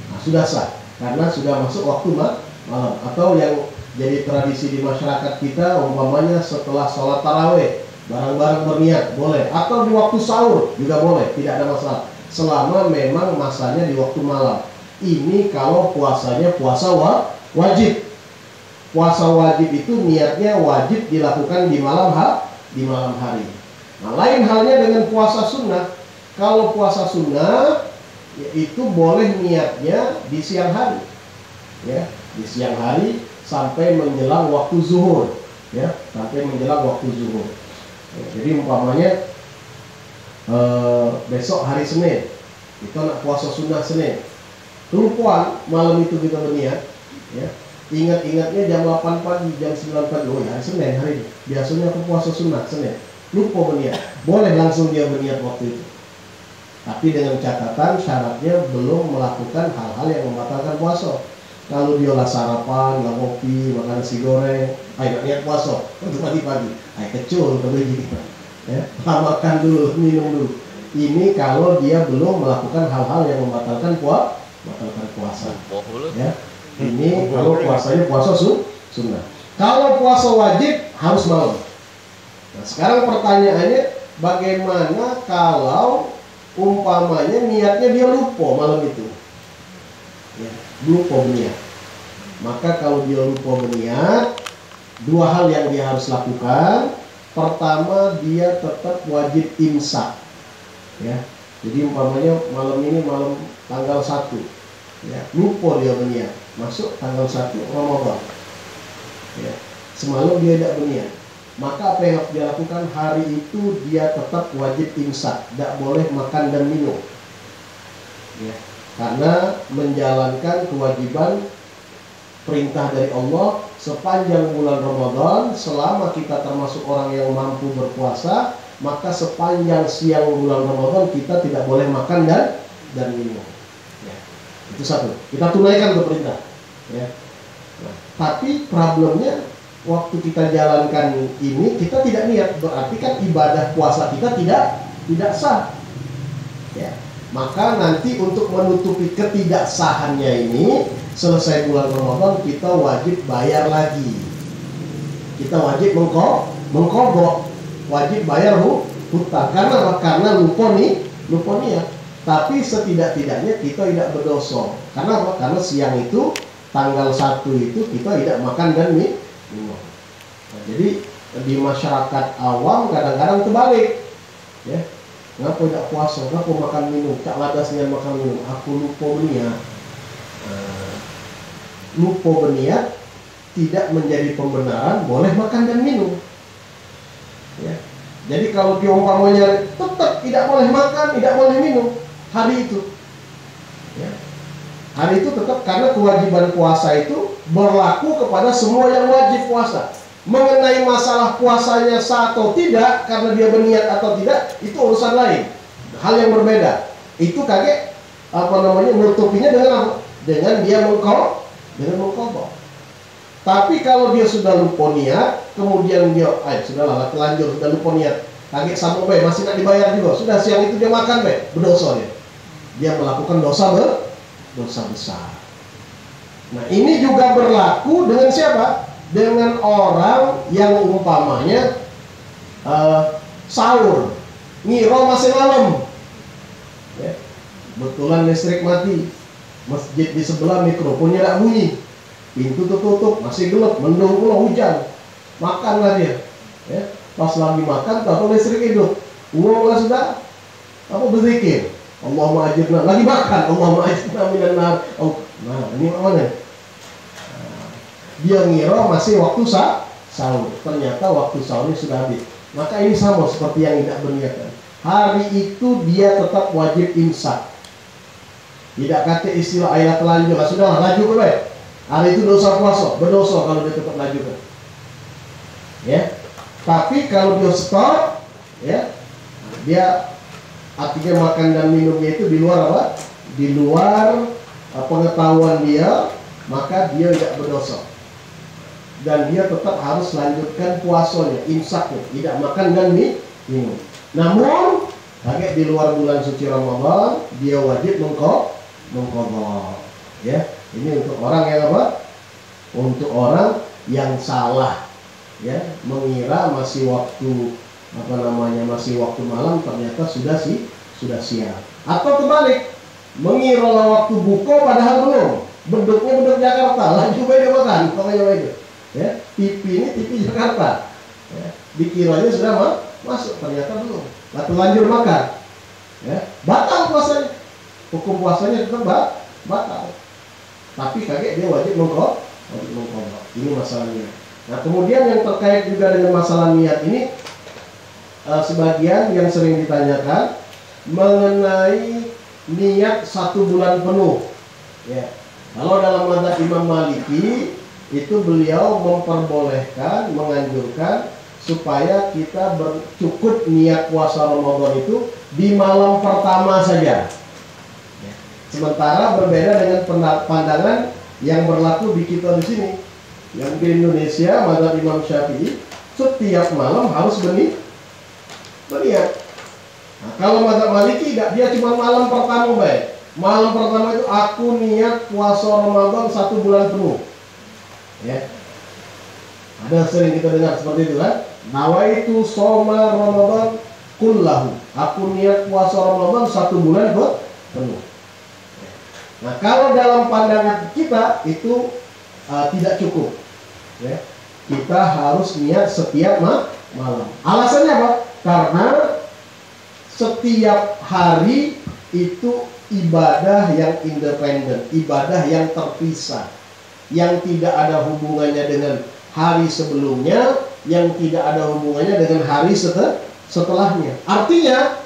Nah, sudah sah karena sudah masuk waktu malam. Atau yang jadi tradisi di masyarakat kita, umpamanya setelah sholat taraweh bareng-bareng berniat, boleh. Atau di waktu sahur juga boleh, tidak ada masalah, selama memang masanya di waktu malam. Ini kalau puasanya puasa wajib. Puasa wajib itu niatnya wajib dilakukan di malam hari. Nah, lain halnya dengan puasa sunnah. Kalau puasa sunnah, itu boleh niatnya di siang hari, ya, di siang hari sampai menjelang waktu zuhur, ya, sampai menjelang waktu zuhur. Ya, jadi umpamanya besok hari Senin, kita nak puasa sunnah Senin. Kelupaan malam itu kita berniat, ya. Ingat-ingatnya jam 8 pagi, jam 9 pagi, oh ya Senin hari ini, biasanya aku puasa sunnah Senin, lupa berniat, boleh langsung dia berniat waktu itu. Tapi dengan catatan syaratnya belum melakukan hal-hal yang membatalkan puasa. Kalau dia lah sarapan, nggak kopi, makan nasi goreng, ayo niat puasa untuk pagi-pagi, ayo kecul begitu, ya, makan dulu, minum dulu. Ini kalau dia belum melakukan hal-hal yang membatalkan puasa, ya. Ini kalau puasanya puasa sunnah. Kalau puasa wajib harus malam. Nah, sekarang pertanyaannya, bagaimana kalau umpamanya niatnya dia lupa malam itu, ya, lupa berniat. Maka kalau dia lupa berniat, 2 hal yang dia harus lakukan. Pertama, dia tetap wajib imsak, ya. Jadi umpamanya malam ini malam tanggal 1, ya, lupa dia berniat, masuk tanggal 1 Ramadan, ya, semalam dia tidak berniat, maka apa yang harus dia lakukan? Hari itu dia tetap wajib imsak, tidak boleh makan dan minum, ya, karena menjalankan kewajiban perintah dari Allah sepanjang bulan Ramadan. Selama kita termasuk orang yang mampu berpuasa, maka sepanjang siang bulan Ramadan kita tidak boleh makan dan minum. Itu satu, kita tunaikan ke perintah, ya. Nah, tapi problemnya waktu kita jalankan ini kita tidak niat, berarti kan ibadah puasa kita tidak sah, ya. Maka nanti untuk menutupi ketidaksahannya ini, selesai bulan Ramadan kita wajib bayar lagi. Kita wajib mengkodok, wajib bayar hutang. Karena lupa niat. Tapi setidak-tidaknya kita tidak berdosa. Karena apa? Karena siang itu tanggal 1 itu kita tidak makan dan minum. Nah, jadi di masyarakat awam kadang-kadang terbalik, ya. Ngapa tidak puasa? Ngapa makan minum? Cak ladasnya makan minum. Aku lupa berniat. Lupa berniat tidak menjadi pembenaran boleh makan dan minum. Ya. Jadi kalau diumpamanya tetap tidak boleh makan, tidak boleh minum hari itu. Ya. Hari itu tetap, karena kewajiban puasa itu berlaku kepada semua yang wajib puasa. Mengenai masalah puasanya sah atau tidak, karena dia berniat atau tidak, itu urusan lain, hal yang berbeda. Itu kakek nutupinya dengan apa? Dengan dia mengkodok. Tapi kalau dia sudah lupa niat, kemudian dia sudahlah telanjur, sudah lupa niat, kakek sambung masih nak dibayar juga, sudah siang itu dia makan berdosa dia melakukan dosa besar. Nah, ini juga berlaku dengan siapa? Dengan orang yang umpamanya sahur ngira masih malam, ya. Betulan listrik mati, masjid di sebelah mikrofonnya tidak bunyi, pintu tertutup, masih gelap, mendung pula hujan, makanlah dia, ya. Pas lagi makan tahu listrik hidup, uanglah sudah apa berzikir, Allahumma ajirna, lagi makan, Allahumma ajirna minan nar. Nah, ini mana? Dia ngira masih waktu sahur, ternyata waktu sahurnya sudah habis. Maka ini sama seperti yang tidak berniat. Hari itu dia tetap wajib imsak. Tidak kata istilah ayat telanjur, sudah laju ke baik. Hari itu dosa puasa, berdosa kalau dia tetap lanjutkan. Ya. Tapi kalau dia stop, ya, dia artinya makan dan minumnya itu di luar apa? Di luar pengetahuan dia, maka dia tidak berdosa. Dan dia tetap harus lanjutkan puasanya, imsaknya, tidak makan dan minum. Namun, kakek di luar bulan suci Ramadan, dia wajib mengkodok. Ya, ini untuk orang yang apa? Untuk orang yang salah, ya, mengira masih waktu masih waktu malam, ternyata sudah siang. Atau terbalik, mengira waktu buka padahal belum. Beduk Jakarta, laju dia makan, pokoknya begitu. Ya, TV ini TV Jakarta, ya, dikiranya sudah masuk, ternyata belum. Lalu lanjut makan, ya, batal puasanya, hukum puasanya tetap batal. Tapi kakek dia wajib mengkodok. Ini masalahnya. Nah, kemudian yang terkait juga dengan masalah niat ini, sebagian yang sering ditanyakan mengenai niat 1 bulan penuh. Ya, kalau dalam mazhab Imam Maliki itu beliau memperbolehkan, menganjurkan supaya kita cukup niat puasa Ramadan itu di malam pertama saja. Sementara berbeda dengan pandangan yang berlaku di kita di sini. Yang di Indonesia, mazhab Imam Syafi'i, setiap malam harus berniat. Nah, kalau mazhab Maliki tidak, dia cuma malam pertama baik. Malam pertama itu aku niat puasa Ramadan 1 bulan penuh. Ya, ada sering kita dengar seperti itu kan? Nawaitu shoma Ramadan kullahu. Aku niat puasa Ramadan 1 bulan penuh. Nah, kalau dalam pandangan kita itu tidak cukup. Ya, kita harus niat setiap malam. Alasannya apa? Karena setiap hari itu ibadah yang independen, ibadah yang terpisah, yang tidak ada hubungannya dengan hari sebelumnya, yang tidak ada hubungannya dengan hari setelahnya. Artinya,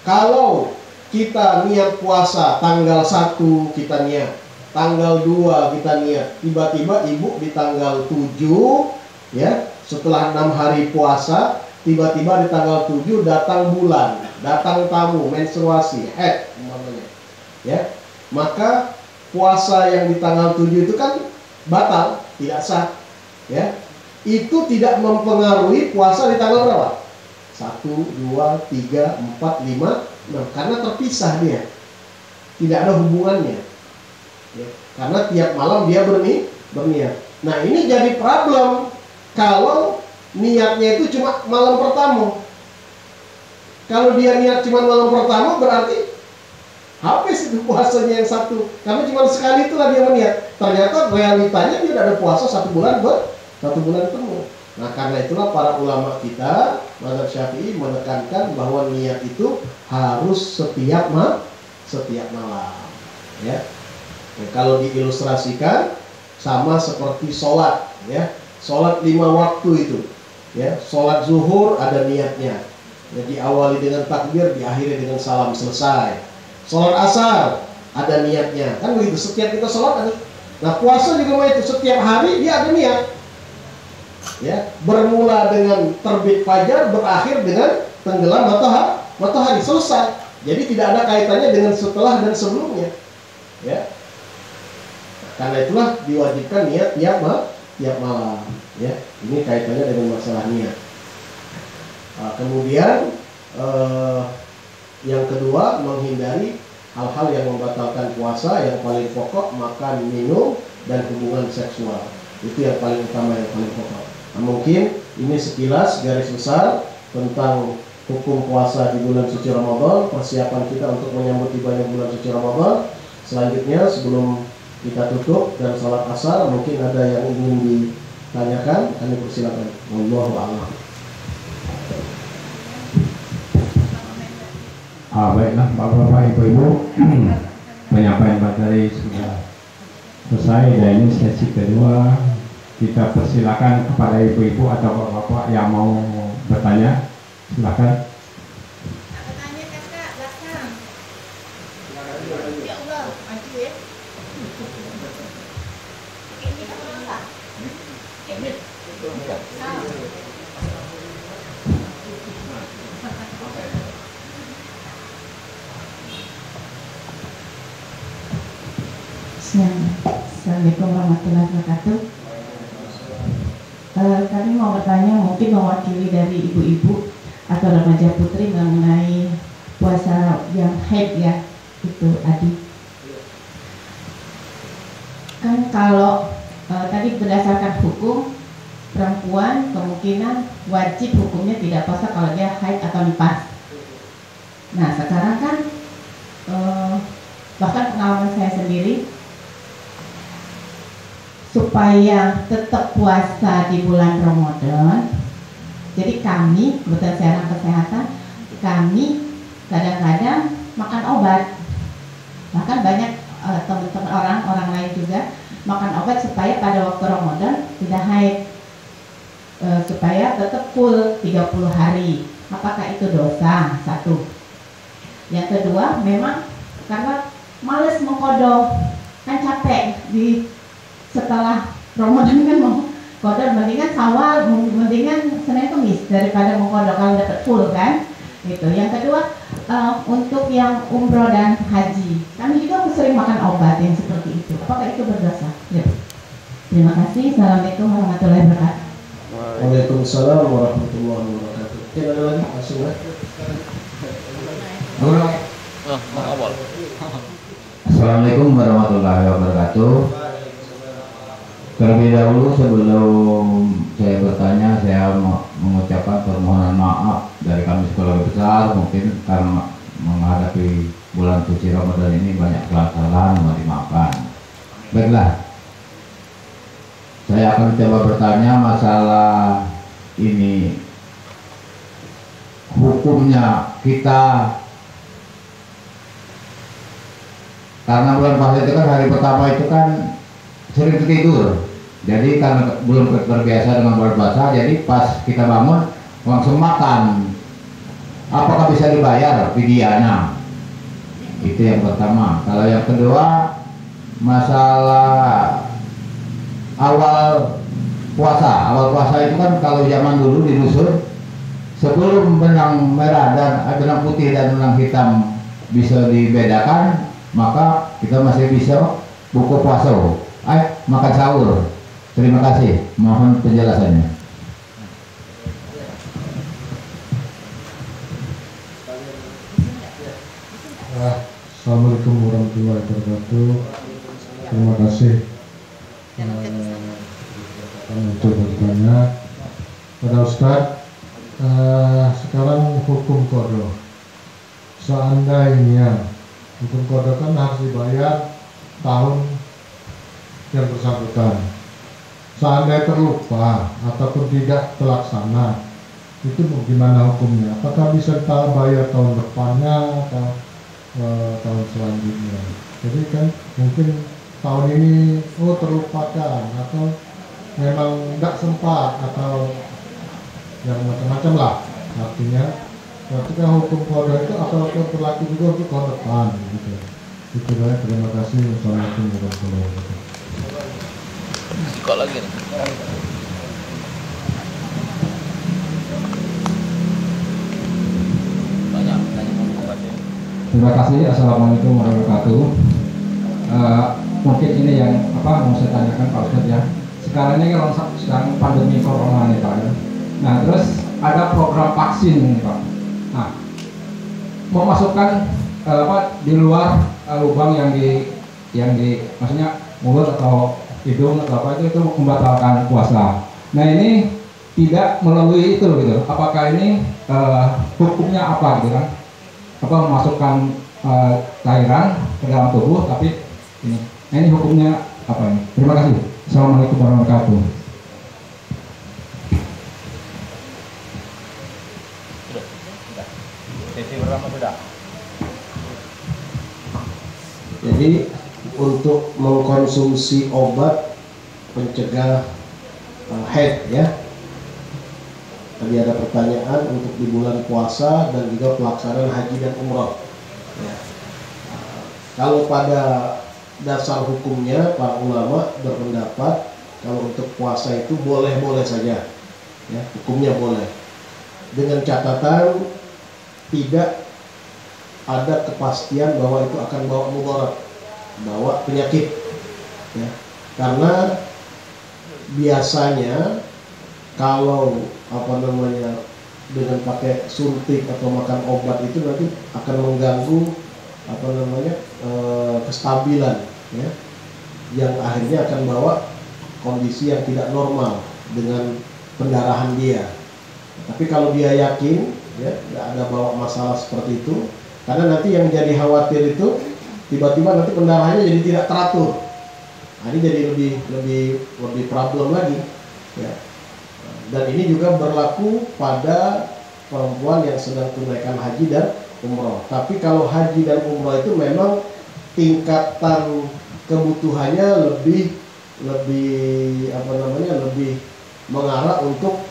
kalau kita niat puasa tanggal 1 kita niat, tanggal 2 kita niat, tiba-tiba ibu di tanggal 7, ya, setelah 6 hari puasa, tiba-tiba di tanggal 7 datang bulan, datang tamu, menstruasi, haid namanya, ya, maka puasa yang di tanggal 7 itu kan batal, tidak sah, ya. Itu tidak mempengaruhi puasa di tanggal berapa? 1, 2, 3, 4, 5, 6. Karena terpisah dia, tidak ada hubungannya ya. Karena tiap malam dia berniat. Nah ini jadi problem kalau niatnya itu cuma malam pertama. Kalau dia niat cuma malam pertama berarti habis itu puasanya yang satu. Karena cuma sekali itulah dia meniat. Ternyata realitanya dia ada puasa 1 bulan penuh. Nah karena itulah para ulama kita mazhab Syafi'i menekankan bahwa niat itu harus setiap malam ya. Nah, kalau diilustrasikan sama seperti sholat ya. Sholat 5 waktu itu ya. Sholat zuhur ada niatnya ya, diawali dengan takbir, diakhiri dengan salam, selesai. Sholat asar ada niatnya, kan begitu. Setiap kita sholat ada. Nah puasa juga itu, setiap hari dia ada niat ya. Bermula dengan terbit fajar, berakhir dengan tenggelam matahari, selesai. Jadi tidak ada kaitannya dengan setelah dan sebelumnya ya. Karena itulah diwajibkan niat tiap malam ya. Ini kaitannya dengan masalah niat. Nah, kemudian yang kedua, menghindari hal-hal yang membatalkan puasa. Yang paling pokok makan, minum, dan hubungan seksual. Itu yang paling utama, yang paling pokok. Nah, mungkin ini sekilas garis besar tentang hukum puasa di bulan suci Ramadan, persiapan kita untuk menyambut tibanya bulan suci Ramadan. Selanjutnya sebelum kita tutup dan sholat asar, mungkin ada yang ingin ditanyakan, kami persilakan. Wallahu a'lam. Baiklah Bapak-Bapak, Ibu-Ibu, penyampaian materi sudah selesai dan ini sesi kedua. Kita persilakan kepada Ibu-Ibu atau Bapak-Bapak yang mau bertanya, silakan. Bertanya kakak belakang. Ya Allah, maju ya. Ini kan apa? Ini. Assalamualaikum warahmatullahi wabarakatuh. Kami mau bertanya, mungkin mewakili dari ibu-ibu atau remaja putri mengenai puasa yang haid ya, itu Adi. Kan kalau tadi berdasarkan hukum, perempuan kemungkinan wajib hukumnya tidak puasa kalau dia haid atau nifas. Nah sekarang kan bahkan pengalaman saya sendiri, supaya tetap puasa di bulan Ramadan, jadi kami kebetulan saya anak kesehatan, kami kadang-kadang makan obat. Bahkan banyak teman-teman orang lain juga makan obat supaya pada waktu Ramadan tidak haid, supaya tetap full 30 hari. Apakah itu dosa? Satu. Yang kedua, memang karena males mengkodok, kan capek di setelah Ramadan kan mau kodok, mendingan Syawal, mendingan Senin Kamis daripada mengkodok kalau dapat full kan. Gitu. Yang kedua, untuk yang umroh dan haji, kami juga sering makan obat yang seperti itu. Apakah itu berdosa? Ya. Terima kasih. Assalamualaikum warahmatullahi wabarakatuh. Waalaikumsalam warahmatullahi wabarakatuh. Ada lagi? Langsung ya. Assalamualaikum warahmatullahi wabarakatuh. Terlebih dahulu sebelum saya bertanya, saya mengucapkan permohonan maaf dari kami sekolah besar, mungkin karena menghadapi bulan suci Ramadan ini banyak kesalahan, mohon dimaafkan. Baiklah, saya akan coba bertanya masalah ini, hukumnya kita, karena bulan puasa itu kan hari pertama itu kan sering tidur. Jadi karena belum terbiasa dengan bulan puasa, jadi pas kita bangun langsung makan. Apakah bisa dibayar fidyahnya? Itu yang pertama. Kalau yang kedua, masalah awal puasa itu kan kalau zaman dulu di dusun, sebelum benang merah dan benang putih dan benang hitam bisa dibedakan, maka kita masih bisa buka puasa, makan sahur. Terima kasih, mohon penjelasannya. Assalamualaikum warahmatullahi wabarakatuh. Terima kasih untuk bertanya pada Ustadz. Sekarang hukum qada. Seandainya hukum qada kan harus dibayar tahun yang bersangkutan. Seandainya terlupa ataupun tidak terlaksana, itu bagaimana hukumnya? Apakah bisa kita bayar tahun depannya atau tahun selanjutnya? Jadi kan mungkin tahun ini terlupakan atau memang tidak sempat atau yang macam-macam lah. Artinya ketika hukum qada itu apakah berlaku juga untuk tahun depan gitu. Itu lah, terima kasih. Wassalamualaikum warahmatullahi wabarakatuh. Kok lagi nih? Banyak tanya. Terima kasih. Assalamualaikum warahmatullahi wabarakatuh. Mungkin ini yang mau saya tanyakan Pak Ustadz ya. Sekarang ini kalau sedang pandemi corona nih Pak ya. Nah terus ada program vaksin nih Pak. Nah memasukkan di luar lubang yang di maksudnya mulut atau hidung atau apa itu membatalkan puasa. Nah ini tidak melalui itu gitu. Apakah ini hukumnya apa gitu kan? Apa memasukkan cairan ke dalam tubuh tapi ini. Nah, ini hukumnya apa ini? Terima kasih. Assalamualaikum warahmatullahi wabarakatuh. Sesi pertama sudah. Jadi untuk mengkonsumsi obat pencegah haid ya. Tadi ada pertanyaan untuk di bulan puasa dan juga pelaksanaan haji dan umroh. Ya. Kalau pada dasar hukumnya para ulama berpendapat kalau untuk puasa itu boleh-boleh saja, ya hukumnya boleh. Dengan catatan tidak ada kepastian bahwa itu akan bawa mudarat, bawa penyakit, ya. Karena biasanya kalau dengan pakai suntik atau makan obat itu nanti akan mengganggu kestabilan ya, yang akhirnya akan bawa kondisi yang tidak normal dengan pendarahan dia. Tapi kalau dia yakin ya tidak ada bawa masalah seperti itu, karena nanti yang jadi khawatir itu tiba-tiba nanti pendarahannya jadi tidak teratur. Nah, ini jadi lebih problem lagi ya. Dan ini juga berlaku pada perempuan yang sedang tunaikan haji dan umroh. Tapi kalau haji dan umroh itu memang tingkatan kebutuhannya lebih mengarah untuk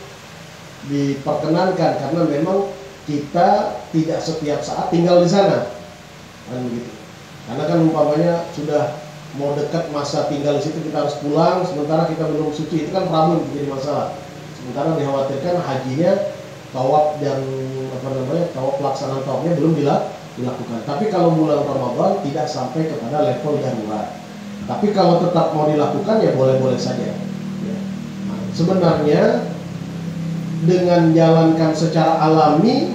diperkenankan karena memang kita tidak setiap saat tinggal di sana, kan begitu. Karena kan umpamanya sudah mau dekat masa tinggal di situ kita harus pulang, sementara kita belum suci, itu kan problem, jadi masalah. Sementara dikhawatirkan hajinya tawaf dan tawaf pelaksanaan tawafnya belum dilakukan. Tapi kalau bulan Ramadan tidak sampai kepada level darurat. Tapi kalau tetap mau dilakukan ya boleh-boleh saja. Ya. Nah, sebenarnya dengan jalankan secara alami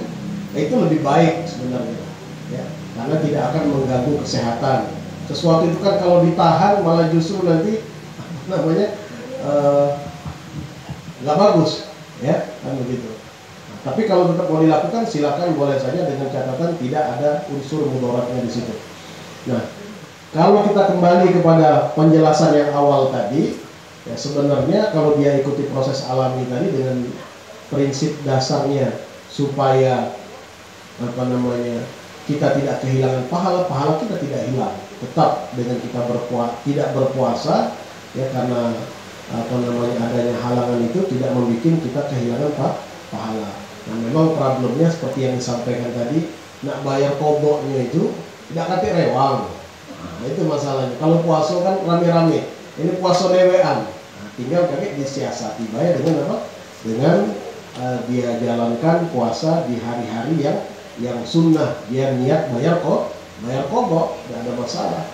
itu lebih baik sebenarnya, ya. Karena tidak akan mengganggu kesehatan. Sesuatu itu kan kalau ditahan malah justru nanti nggak bagus, ya kan begitu. Tapi kalau tetap mau dilakukan silakan, boleh saja dengan catatan tidak ada unsur mudaratnya di situ. Nah, kalau kita kembali kepada penjelasan yang awal tadi, ya sebenarnya kalau dia ikuti proses alami tadi dengan prinsip dasarnya supaya kita tidak kehilangan pahala kita tidak hilang, tetap dengan kita tidak berpuasa, ya karena adanya halangan itu tidak membuat kita kehilangan pahala. Nah memang problemnya seperti yang disampaikan tadi, nak bayar koboknya itu tidak kate rewang. Nah itu masalahnya. Kalau puasa kan rame-rame, ini puasa dewean. Nah, tinggal kakek disiasati bayar dengan apa? Dengan dia jalankan puasa di hari-hari yang sunnah, dia niat bayar kobok, tidak ada masalah.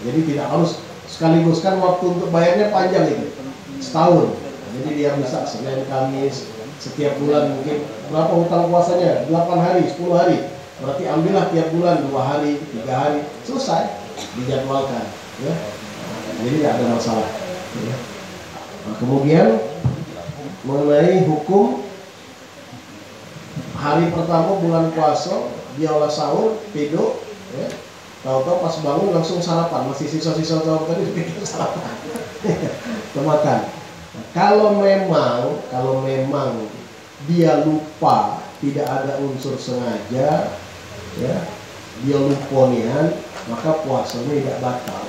Jadi tidak harus sekaligus, kan waktu untuk bayarnya panjang itu, setahun. Jadi dia bisa Senin, Kamis, setiap bulan mungkin berapa hutang puasanya, 8 hari, 10 hari. berarti ambillah tiap bulan 2 hari, 3 hari, selesai, dijadwalkan, ya. Jadi tidak ada masalah. Ya. Nah, kemudian mengenai hukum hari pertama bulan puasa, dia olah sahur, tidur, ya. Tahu-tahu pas bangun langsung sarapan, masih sisa-sisa sahur tadi pikir sarapan, makan. Kalau memang dia lupa, tidak ada unsur sengaja, ya, dia luponian, maka puasanya tidak batal.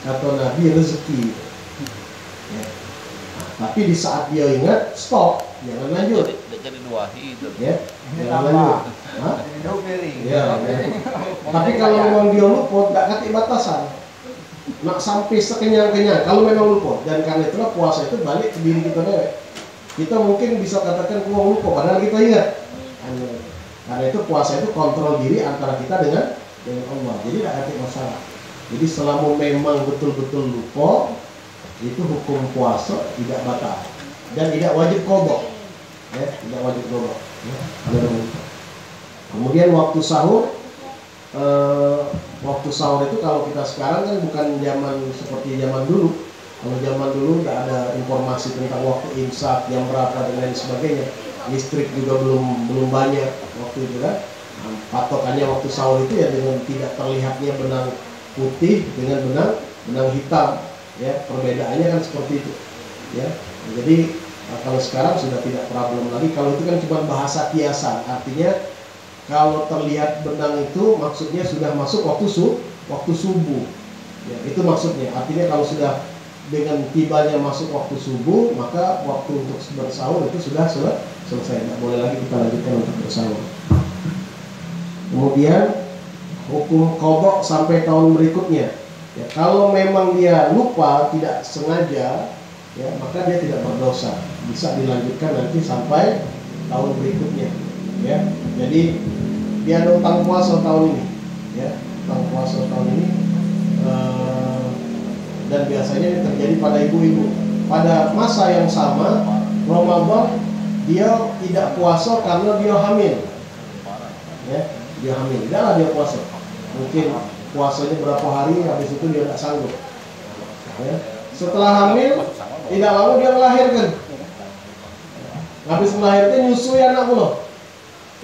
Kata Nabi, rezeki. Ya. Nah, tapi di saat dia ingat, stop, jangan lanjut. Jadi 2 hari itu. Ya, jangan lanjut. Ya, ya. Tapi kalau memang dia lupa, tidak kasih batasan. Nak sampai sekenyang-kenyang. Kalau memang lupa, dan karena itulah puasa itu balik ke diri kita dewek. Kita mungkin bisa katakan kurang lupa, padahal kita ingat. Karena itu puasa itu kontrol diri antara kita dengan Allah. Jadi tidak ada masalah. Jadi selama memang betul-betul lupa, itu hukum puasa tidak batal dan tidak wajib qadha. Ya, tidak wajib qadha. Ya, kemudian waktu sahur itu kalau kita sekarang kan bukan zaman seperti zaman dulu. Kalau zaman dulu tidak ada informasi tentang waktu imsak, jam berapa dan lain sebagainya. Listrik juga belum banyak waktu itu kan. Nah, patokannya waktu sahur itu ya dengan tidak terlihatnya benang putih dengan benang hitam, ya, perbedaannya kan seperti itu, ya. Jadi kalau sekarang sudah tidak problem lagi. Kalau itu kan cuma bahasa kiasan, artinya kalau terlihat benang itu maksudnya sudah masuk waktu subuh, ya, itu maksudnya. Artinya kalau sudah dengan tibanya masuk waktu subuh, maka waktu untuk bersahur itu sudah selesai. Tidak boleh lagi kita lanjutkan untuk bersahur. Kemudian hukum qadha sampai tahun berikutnya. Ya, kalau memang dia lupa, tidak sengaja, ya, maka dia tidak berdosa. Bisa dilanjutkan nanti sampai tahun berikutnya. Ya, jadi dia ada utang puasa tahun ini. Ya, utang puasa tahun ini. Dan biasanya ini terjadi pada ibu-ibu. Pada masa yang sama, Ramadan dia tidak puasa karena dia hamil. Ya, dia hamil. Tidaklah dia puasa. Mungkin puasanya berapa hari, habis itu dia tidak sanggup. Ya. Setelah hamil, tidak lama dia melahirkan. Habis melahirkan nyusui anak pula.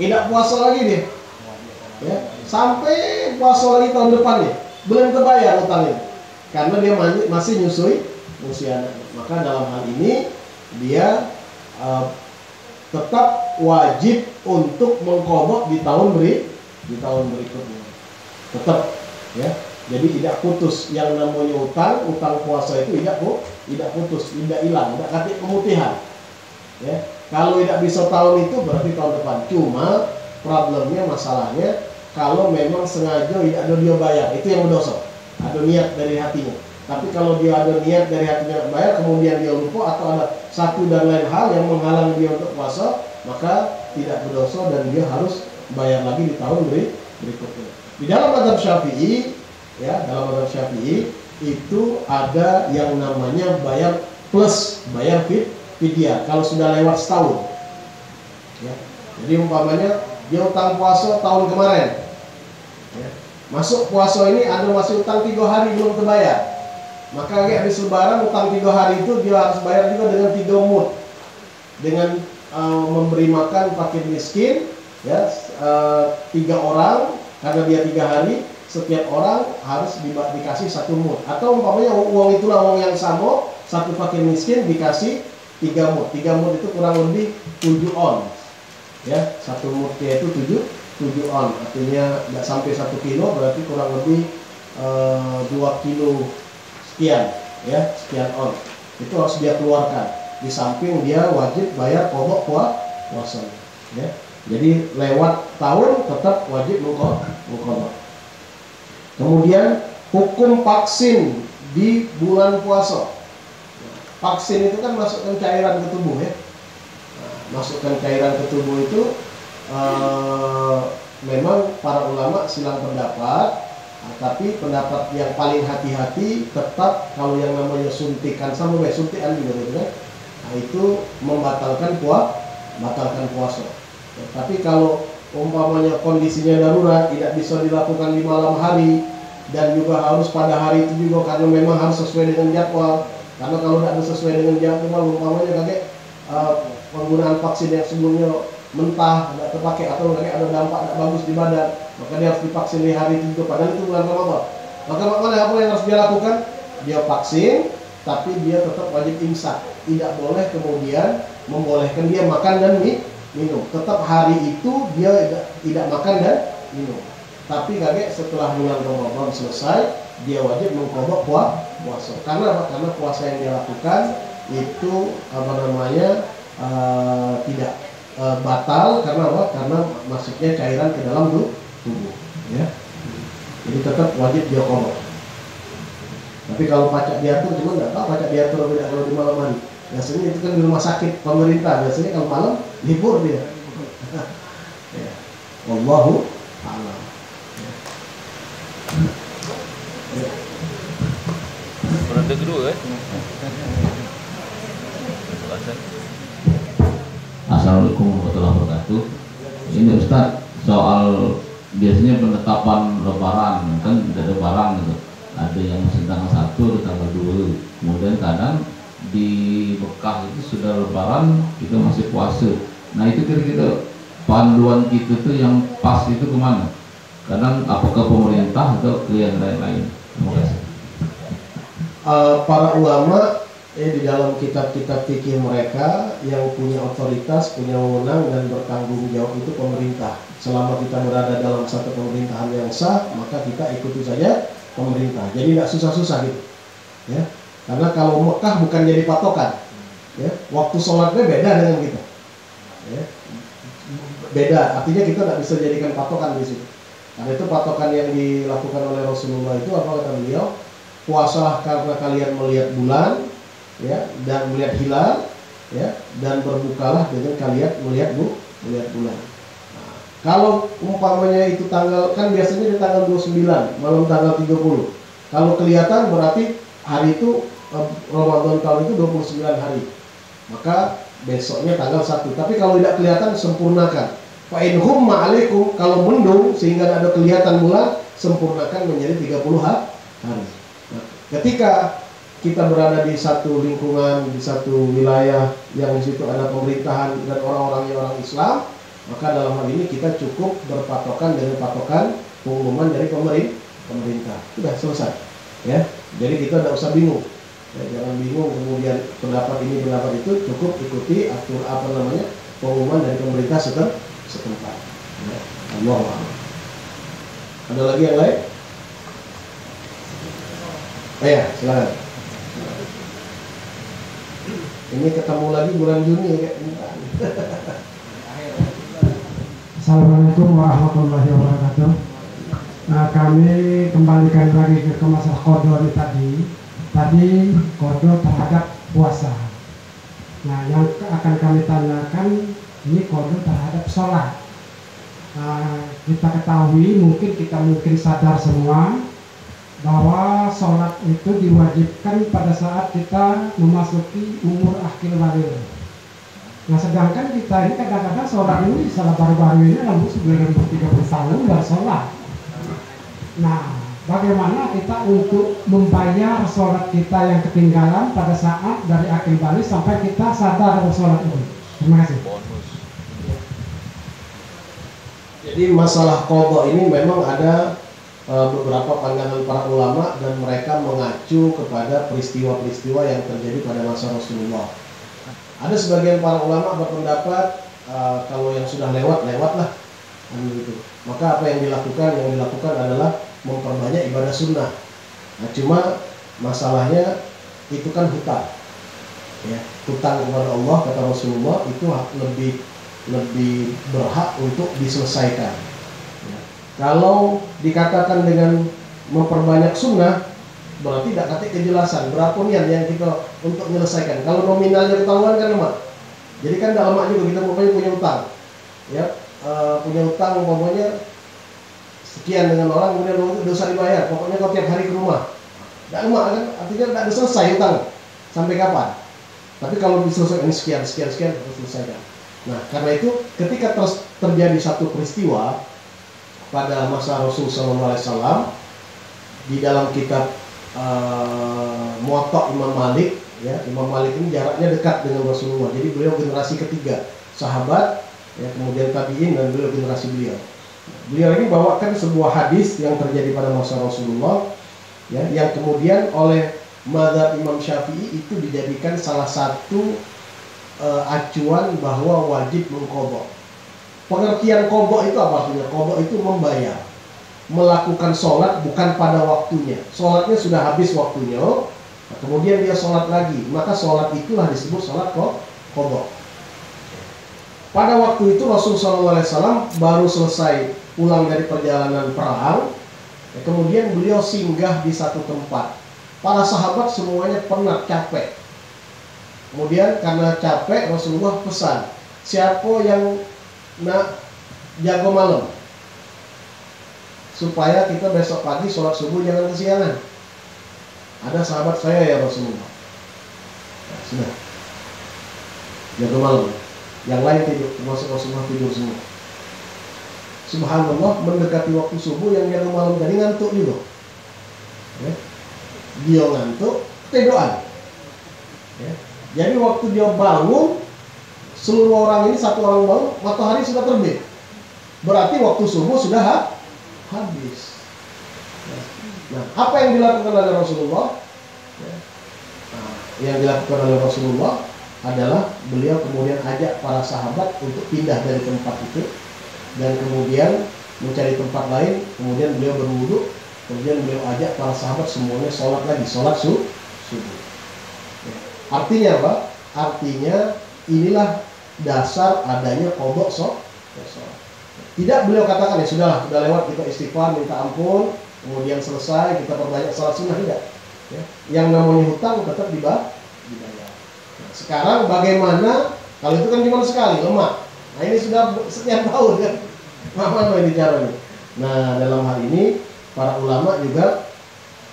Tidak puasa lagi dia. Ya. Sampai puasa lagi tahun depannya, belum terbayar utangnya. Karena dia masih nyusui anak. Maka dalam hal ini dia tetap wajib untuk mengqadha di tahun berikutnya. Tetap, ya. Jadi tidak putus. Yang namanya utang puasa itu tidak putus, tidak hilang, tidak kati pemutihan. Ya. Kalau tidak bisa tahun itu berarti tahun depan. Cuma problemnya, masalahnya kalau memang sengaja tidak ada dia bayar, itu yang berdosa. Ada niat dari hatinya. Tapi kalau dia ada niat dari hatinya bayar, kemudian dia lupa atau ada satu dan lain hal yang menghalang dia untuk puasa, maka tidak berdosa dan dia harus bayar lagi di tahun berikutnya. Di dalam mazhab Syafi'i, ya, dalam mazhab Syafi'i itu ada yang namanya bayar plus, bayar fidyah kalau sudah lewat setahun. Ya. Jadi umpamanya dia utang puasa tahun kemarin. Ya. Masuk puasa ini ada masih utang 3 hari belum terbayar. Maka habis lebaran utang 3 hari itu dia harus bayar juga dengan 3 mud. Dengan memberi makan fakir miskin, ya, 3 orang, karena dia 3 hari, setiap orang harus dikasih 1 mud. Atau umpamanya uang itulah uang yang sama, 1 fakir miskin dikasih 3 mud. 3 mud itu kurang lebih 7 ons. Ya, 1 mudnya itu 7 on, artinya tidak sampai 1 kilo, berarti kurang lebih 2 kilo sekian, ya, sekian on. Itu harus dia keluarkan. Di samping dia wajib bayar qadha puasa. Ya. Jadi lewat tahun tetap wajib mengqadha. Kemudian hukum vaksin di bulan puasa. Vaksin itu kan masukkan cairan ke tubuh, ya. Nah, masukkan cairan ke tubuh itu memang para ulama silang pendapat, tapi pendapat yang paling hati-hati tetap kalau yang namanya suntikan sama suntikan juga gitu kan, nah, itu membatalkan puasa. Tapi kalau umpamanya kondisinya darurat, tidak bisa dilakukan di malam hari, dan juga harus pada hari itu juga karena memang harus sesuai dengan jadwal. Karena kalau tidak sesuai dengan jadwal, umpamanya kakek penggunaan vaksin yang sebelumnya mentah, tidak terpakai, atau kakek ada dampak tidak bagus di badan, maka dia harus divaksin di hari itu juga, padahal itu bulan Ramadan. Maka apa yang harus dia lakukan? Dia vaksin, tapi dia tetap wajib imsak. Tidak boleh kemudian membolehkan dia makan dan minum. Tetap hari itu dia tidak makan dan minum. Tapi kakek setelah bulan Ramadan selesai, dia wajib mengqadha puasa. Karena apa? Karena puasa yang dia lakukan itu tidak batal. Karena apa? Karena masuknya cairan ke dalam tubuh. Ya. Jadi tetap wajib dia qadha. Tapi kalau pacak diatur, cuma nggak tahu pacak diatur tidak kalau di malam hari. Biasanya itu kan di rumah sakit pemerintah. Biasanya kalau malam libur dia. Ya. Wallahu a'lam. Berada kedua Assalamualaikum warahmatullahi wabarakatuh. Ini Ustaz, soal biasanya penetapan lebaran kan ada barang gitu. Ada yang masih tanggal 1, ada tanggal 2. Kemudian kadang di Mekah itu sudah lebaran, kita masih puasa. Nah itu kira-kira panduan kita tuh yang pas itu kemana? Kadang apakah pemerintah atau ke yang lain-lain? Terima kasih. Para ulama di dalam kitab-kitab fikih mereka yang punya otoritas, punya wewenang dan bertanggung jawab itu pemerintah. Selama kita berada dalam satu pemerintahan yang sah, maka kita ikuti saja pemerintah. Jadi tidak susah-susah gitu. Ya. Karena kalau Mekah bukan jadi patokan. Ya. Waktu sholatnya beda dengan kita. Ya. Beda, artinya kita tidak bisa jadikan patokan di situ. Karena itu patokan yang dilakukan oleh Rasulullah itu apa kata beliau? Puasalah karena kalian melihat bulan, ya, dan melihat hilal, ya, dan berbukalah dengan kalian melihat bulan. Nah, kalau umpamanya itu tanggal, kan biasanya di tanggal 29, malam tanggal 30. Kalau kelihatan berarti hari itu Ramadan tahun itu 29 hari. Maka besoknya tanggal 1. Tapi kalau tidak kelihatan, sempurnakan. Fa in humma alaikum, kalau mendung sehingga tidak ada kelihatan bulan, sempurnakan menjadi 30 hari. Nah, ketika kita berada di satu lingkungan, di satu wilayah yang di situ ada pemerintahan dan orang-orangnya orang Islam, maka dalam hal ini kita cukup berpatokan dengan patokan pengumuman dari pemerintah. Sudah selesai, ya. Jadi kita tidak usah bingung. Ya, jangan bingung kemudian pendapat ini pendapat itu, cukup ikuti atur pengumuman dari pemerintah setempat. Ya, Allah. Ada lagi yang lain? Ya, silakan. Ini ketemu lagi bulan Juni ya. Assalamualaikum warahmatullahi wabarakatuh. Nah, kami kembalikan lagi ke masalah qadha tadi. Tadi qadha terhadap puasa. Nah, yang akan kami tanyakan ini qadha terhadap sholat. Kita ketahui, mungkin sadar semua bahwa sholat itu diwajibkan pada saat kita memasuki umur akhir baligh. Nah, sedangkan kita ini kadang-kadang sholat ini salah baru-baru ini lalu 30 tahun nggak sholat. Nah, bagaimana kita untuk membayar sholat kita yang ketinggalan pada saat dari akhir baligh sampai kita sadar bahwa sholat ini? Terima kasih. Jadi masalah qadha ini memang ada beberapa pandangan para ulama dan mereka mengacu kepada peristiwa-peristiwa yang terjadi pada masa Rasulullah. Ada sebagian para ulama berpendapat kalau yang sudah lewatlah, gitu. Maka apa yang dilakukan? Yang dilakukan adalah memperbanyak ibadah sunnah. Nah, cuma masalahnya itu kan hutang, ya, hutang kepada Allah kata Rasulullah itu lebih berhak untuk diselesaikan. Kalau dikatakan dengan memperbanyak sunnah, berarti tidak ada kejelasan berapa niat yang kita untuk menyelesaikan. Kalau nominalnya ketahuan kan lemah. Jadi kan tidak lemah juga kita punya utang, ya, punya utang umpamanya sekian dengan orang, kemudian dosa dibayar. Pokoknya kau tiap hari ke rumah, tidak lemah kan? Artinya tidak selesai utang sampai kapan? Tapi kalau diselesaikan sekian harus selesaikan. Nah, karena itu ketika terjadi satu peristiwa pada masa Rasul SAW di dalam kitab Muwatta Imam Malik, ya, Imam Malik ini jaraknya dekat dengan Rasulullah. Jadi beliau generasi ketiga, sahabat, ya, kemudian tabi'in, dan beliau generasi beliau. Beliau ini bawakan sebuah hadis yang terjadi pada masa Rasulullah, ya, yang kemudian oleh mazhab Imam Syafi'i itu dijadikan salah satu acuan bahwa wajib mengqadha. Pengertian qadha itu apa artinya? Qadha itu membayar, melakukan sholat bukan pada waktunya. Sholatnya sudah habis waktunya, nah, kemudian dia sholat lagi, maka sholat itulah disebut sholat qadha. Pada waktu itu Rasulullah SAW baru selesai pulang dari perjalanan perang, ya, kemudian beliau singgah di satu tempat. Para sahabat semuanya penat, capek. Kemudian karena capek, Rasulullah pesan, siapa yang nak jago malam, supaya kita besok pagi sholat subuh jangan kesiangan. Ada sahabat saya ya Rasulullah, nah, sudah jago malam. Yang lain tidur, termasuk Rasulullah tidur semua. Subhanallah, mendekati waktu subuh yang jago malam tadi ngantuk juga, ya. Dia ngantuk, tiduran, ya. Jadi waktu dia bangun, seluruh orang ini, satu orang bangun, matahari sudah terbit. Berarti waktu subuh sudah habis. Nah, apa yang dilakukan oleh Rasulullah? Nah, yang dilakukan oleh Rasulullah adalah beliau kemudian ajak para sahabat untuk pindah dari tempat itu, dan kemudian mencari tempat lain. Kemudian beliau berwudu, kemudian beliau ajak para sahabat semuanya sholat lagi, sholat subuh. Artinya apa? Artinya inilah dasar adanya qadha sholat. Tidak beliau katakan ya sudah lewat, kita istighfar, minta ampun, kemudian selesai kita perbanyak sholat sunnah, tidak. Ya. Yang namanya hutang tetap dibayar. Nah, sekarang bagaimana kalau itu kan cuma sekali, lemah. Nah ini sudah sekian tahun kan. Mana ini caranya? Nah dalam hal ini para ulama juga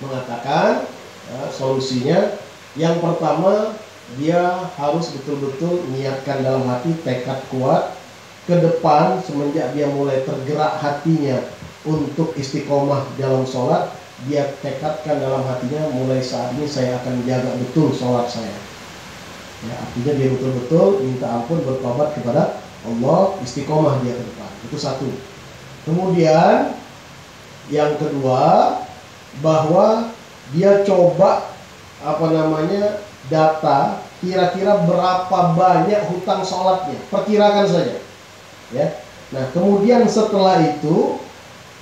mengatakan ya, solusinya. Yang pertama, dia harus betul-betul niatkan dalam hati, tekad kuat ke depan semenjak dia mulai tergerak hatinya untuk istiqomah dalam sholat. Dia tekadkan dalam hatinya, mulai saat ini saya akan jaga betul sholat saya. Ya, artinya dia betul-betul minta ampun, bertobat kepada Allah, istiqomah dia ke depan. Itu satu. Kemudian yang kedua, bahwa dia coba data kira-kira berapa banyak hutang sholatnya, perkirakan saja, ya. Nah kemudian setelah itu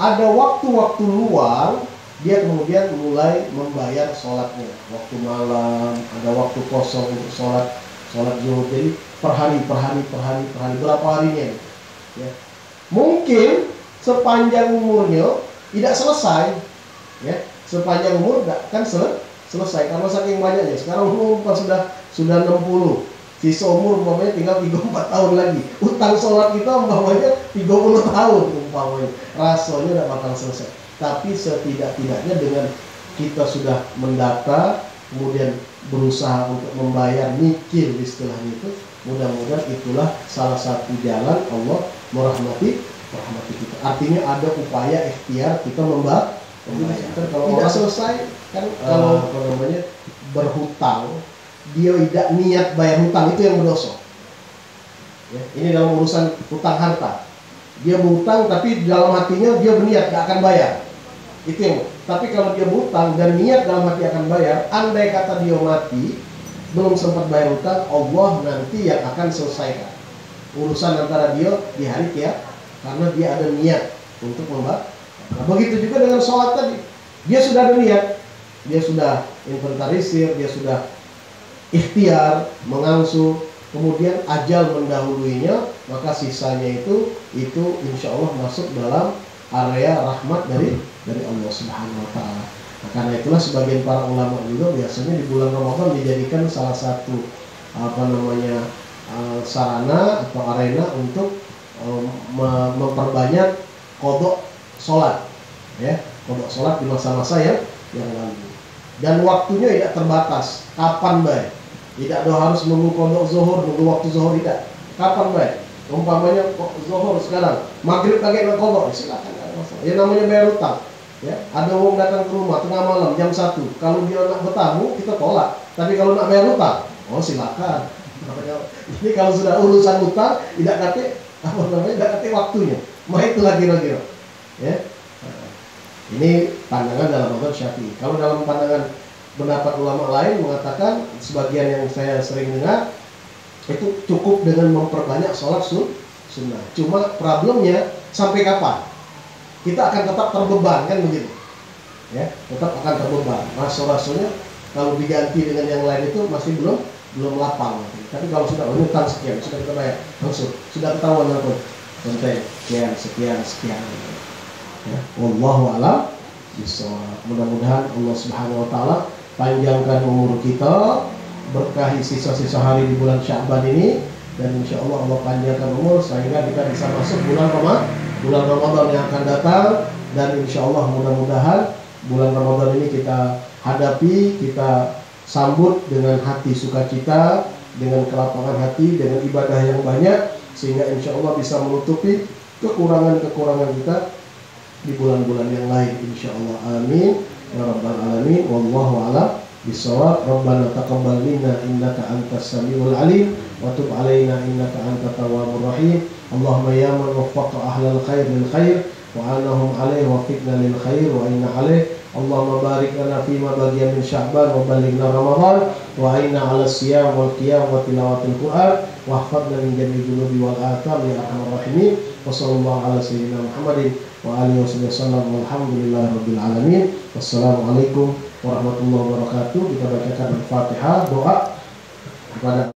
ada waktu-waktu luang, dia kemudian mulai membayar sholatnya, waktu malam, ada waktu kosong untuk sholat zuhur. Jadi per hari berapa harinya, ya. Mungkin sepanjang umurnya tidak selesai, ya. Sepanjang umur tidak kan selesai karena saking banyaknya. Sekarang umur sudah 60, sisa umur umpamanya tinggal 34 tahun lagi. Utang sholat kita umpamanya 30 tahun umpamanya, rasanya tidak bakal selesai. Tapi setidak-tidaknya dengan kita sudah mendata, kemudian berusaha untuk membayar, mikir istilahnya itu, mudah-mudahan itulah salah satu jalan Allah merahmati kita. Artinya ada upaya ikhtiar kita membayar. Kalau tidak selesai kan, kalau berhutang, dia tidak niat bayar hutang, itu yang berdosa. Ya, ini dalam urusan hutang harta, dia berhutang tapi dalam hatinya dia berniat tidak akan bayar, itu yang. Tapi kalau dia berhutang dan niat dalam hati akan bayar, andai kata dia mati belum sempat bayar hutang, Allah nanti yang akan selesaikan urusan antara dia di hari kiamat, karena dia ada niat untuk membayar. Nah, begitu juga dengan sholat tadi, dia sudah ada niat, dia sudah inventarisir, dia sudah ikhtiar, mengangsu, kemudian ajal mendahuluinya, maka sisanya itu insya Allah masuk dalam area rahmat dari Allah Subhanahu Wa Taala. Nah, karena itulah sebagian para ulama juga biasanya di bulan Ramadan dijadikan salah satu sarana atau arena untuk memperbanyak qadha sholat, ya, qadha sholat di masa-masa yang lalu. Dan waktunya tidak terbatas, kapan baik. Tidak harus nunggu qadha zuhur, nunggu waktu zuhur, tidak. Kapan baik? Umpamanya zuhur sekarang, maghrib lagi nak qadha, silakan, nggak ada masalah. Ya namanya bayar utang. Ya, ada orang datang ke rumah tengah malam jam 1. Kalau dia nak bertamu, kita tolak. Tapi kalau nak bayar utang, oh silakan. Ini kalau sudah urusan utang, tidak kate waktunya. Itulah kira-kira. Ya. Ini pandangan dalam mazhab Syafi'i. Kalau dalam pandangan pendapat ulama lain mengatakan, sebagian yang saya sering dengar, itu cukup dengan memperbanyak sholat sunnah. Cuma problemnya sampai kapan? Kita akan tetap terbeban, kan begitu? Ya, tetap akan terbeban. Rasul-rasulnya kalau diganti dengan yang lain itu masih belum lapang. Tapi kalau sudah utang sekian, sudah kita bayar langsung, sudah ketahuan langsung. Konten sekian. Ya, wallahu a'lam bishawab. Mudah-mudahan Allah Subhanahu wa taala panjangkan umur kita, berkahi sisa-sisa hari di bulan Sya'ban ini, dan insya Allah Allah panjangkan umur sehingga kita bisa masuk bulan Ramadan yang akan datang. Dan insya Allah mudah-mudahan bulan Ramadan ini kita hadapi, kita sambut dengan hati sukacita, dengan kelapangan hati, dengan ibadah yang banyak, sehingga insya Allah bisa menutupi kekurangan-kekurangan kita di bulan-bulan yang lain, insya Allah. Amin ya rabbal alamin. Wallahu a'lam bishawab. Rabbana taqabbal minna innaka antas samiul alim wa tub alaina innaka antat tawwabur rahim. Allahumma ya man waffaqa ahlal khair lil khair wa anahum alaihi wa fitna lil khair wa inna alaihi. Allahumma barik lana fima bagiya min Sya'ban wa balighna Ramadan wa aina 'ala siyam wal qiyam wa tilawatil Qur'an wa hafadna min jami'il dhunubi wal atham ya arhamar rahimin. Wa sallallahu ala sayyidina Muhammadin wa alihi wasallam walhamdulillahi rabbil alamin. Wassalamualaikum warahmatullahi wabarakatuh. Kita bacakan Al-Fatihah, doa kepada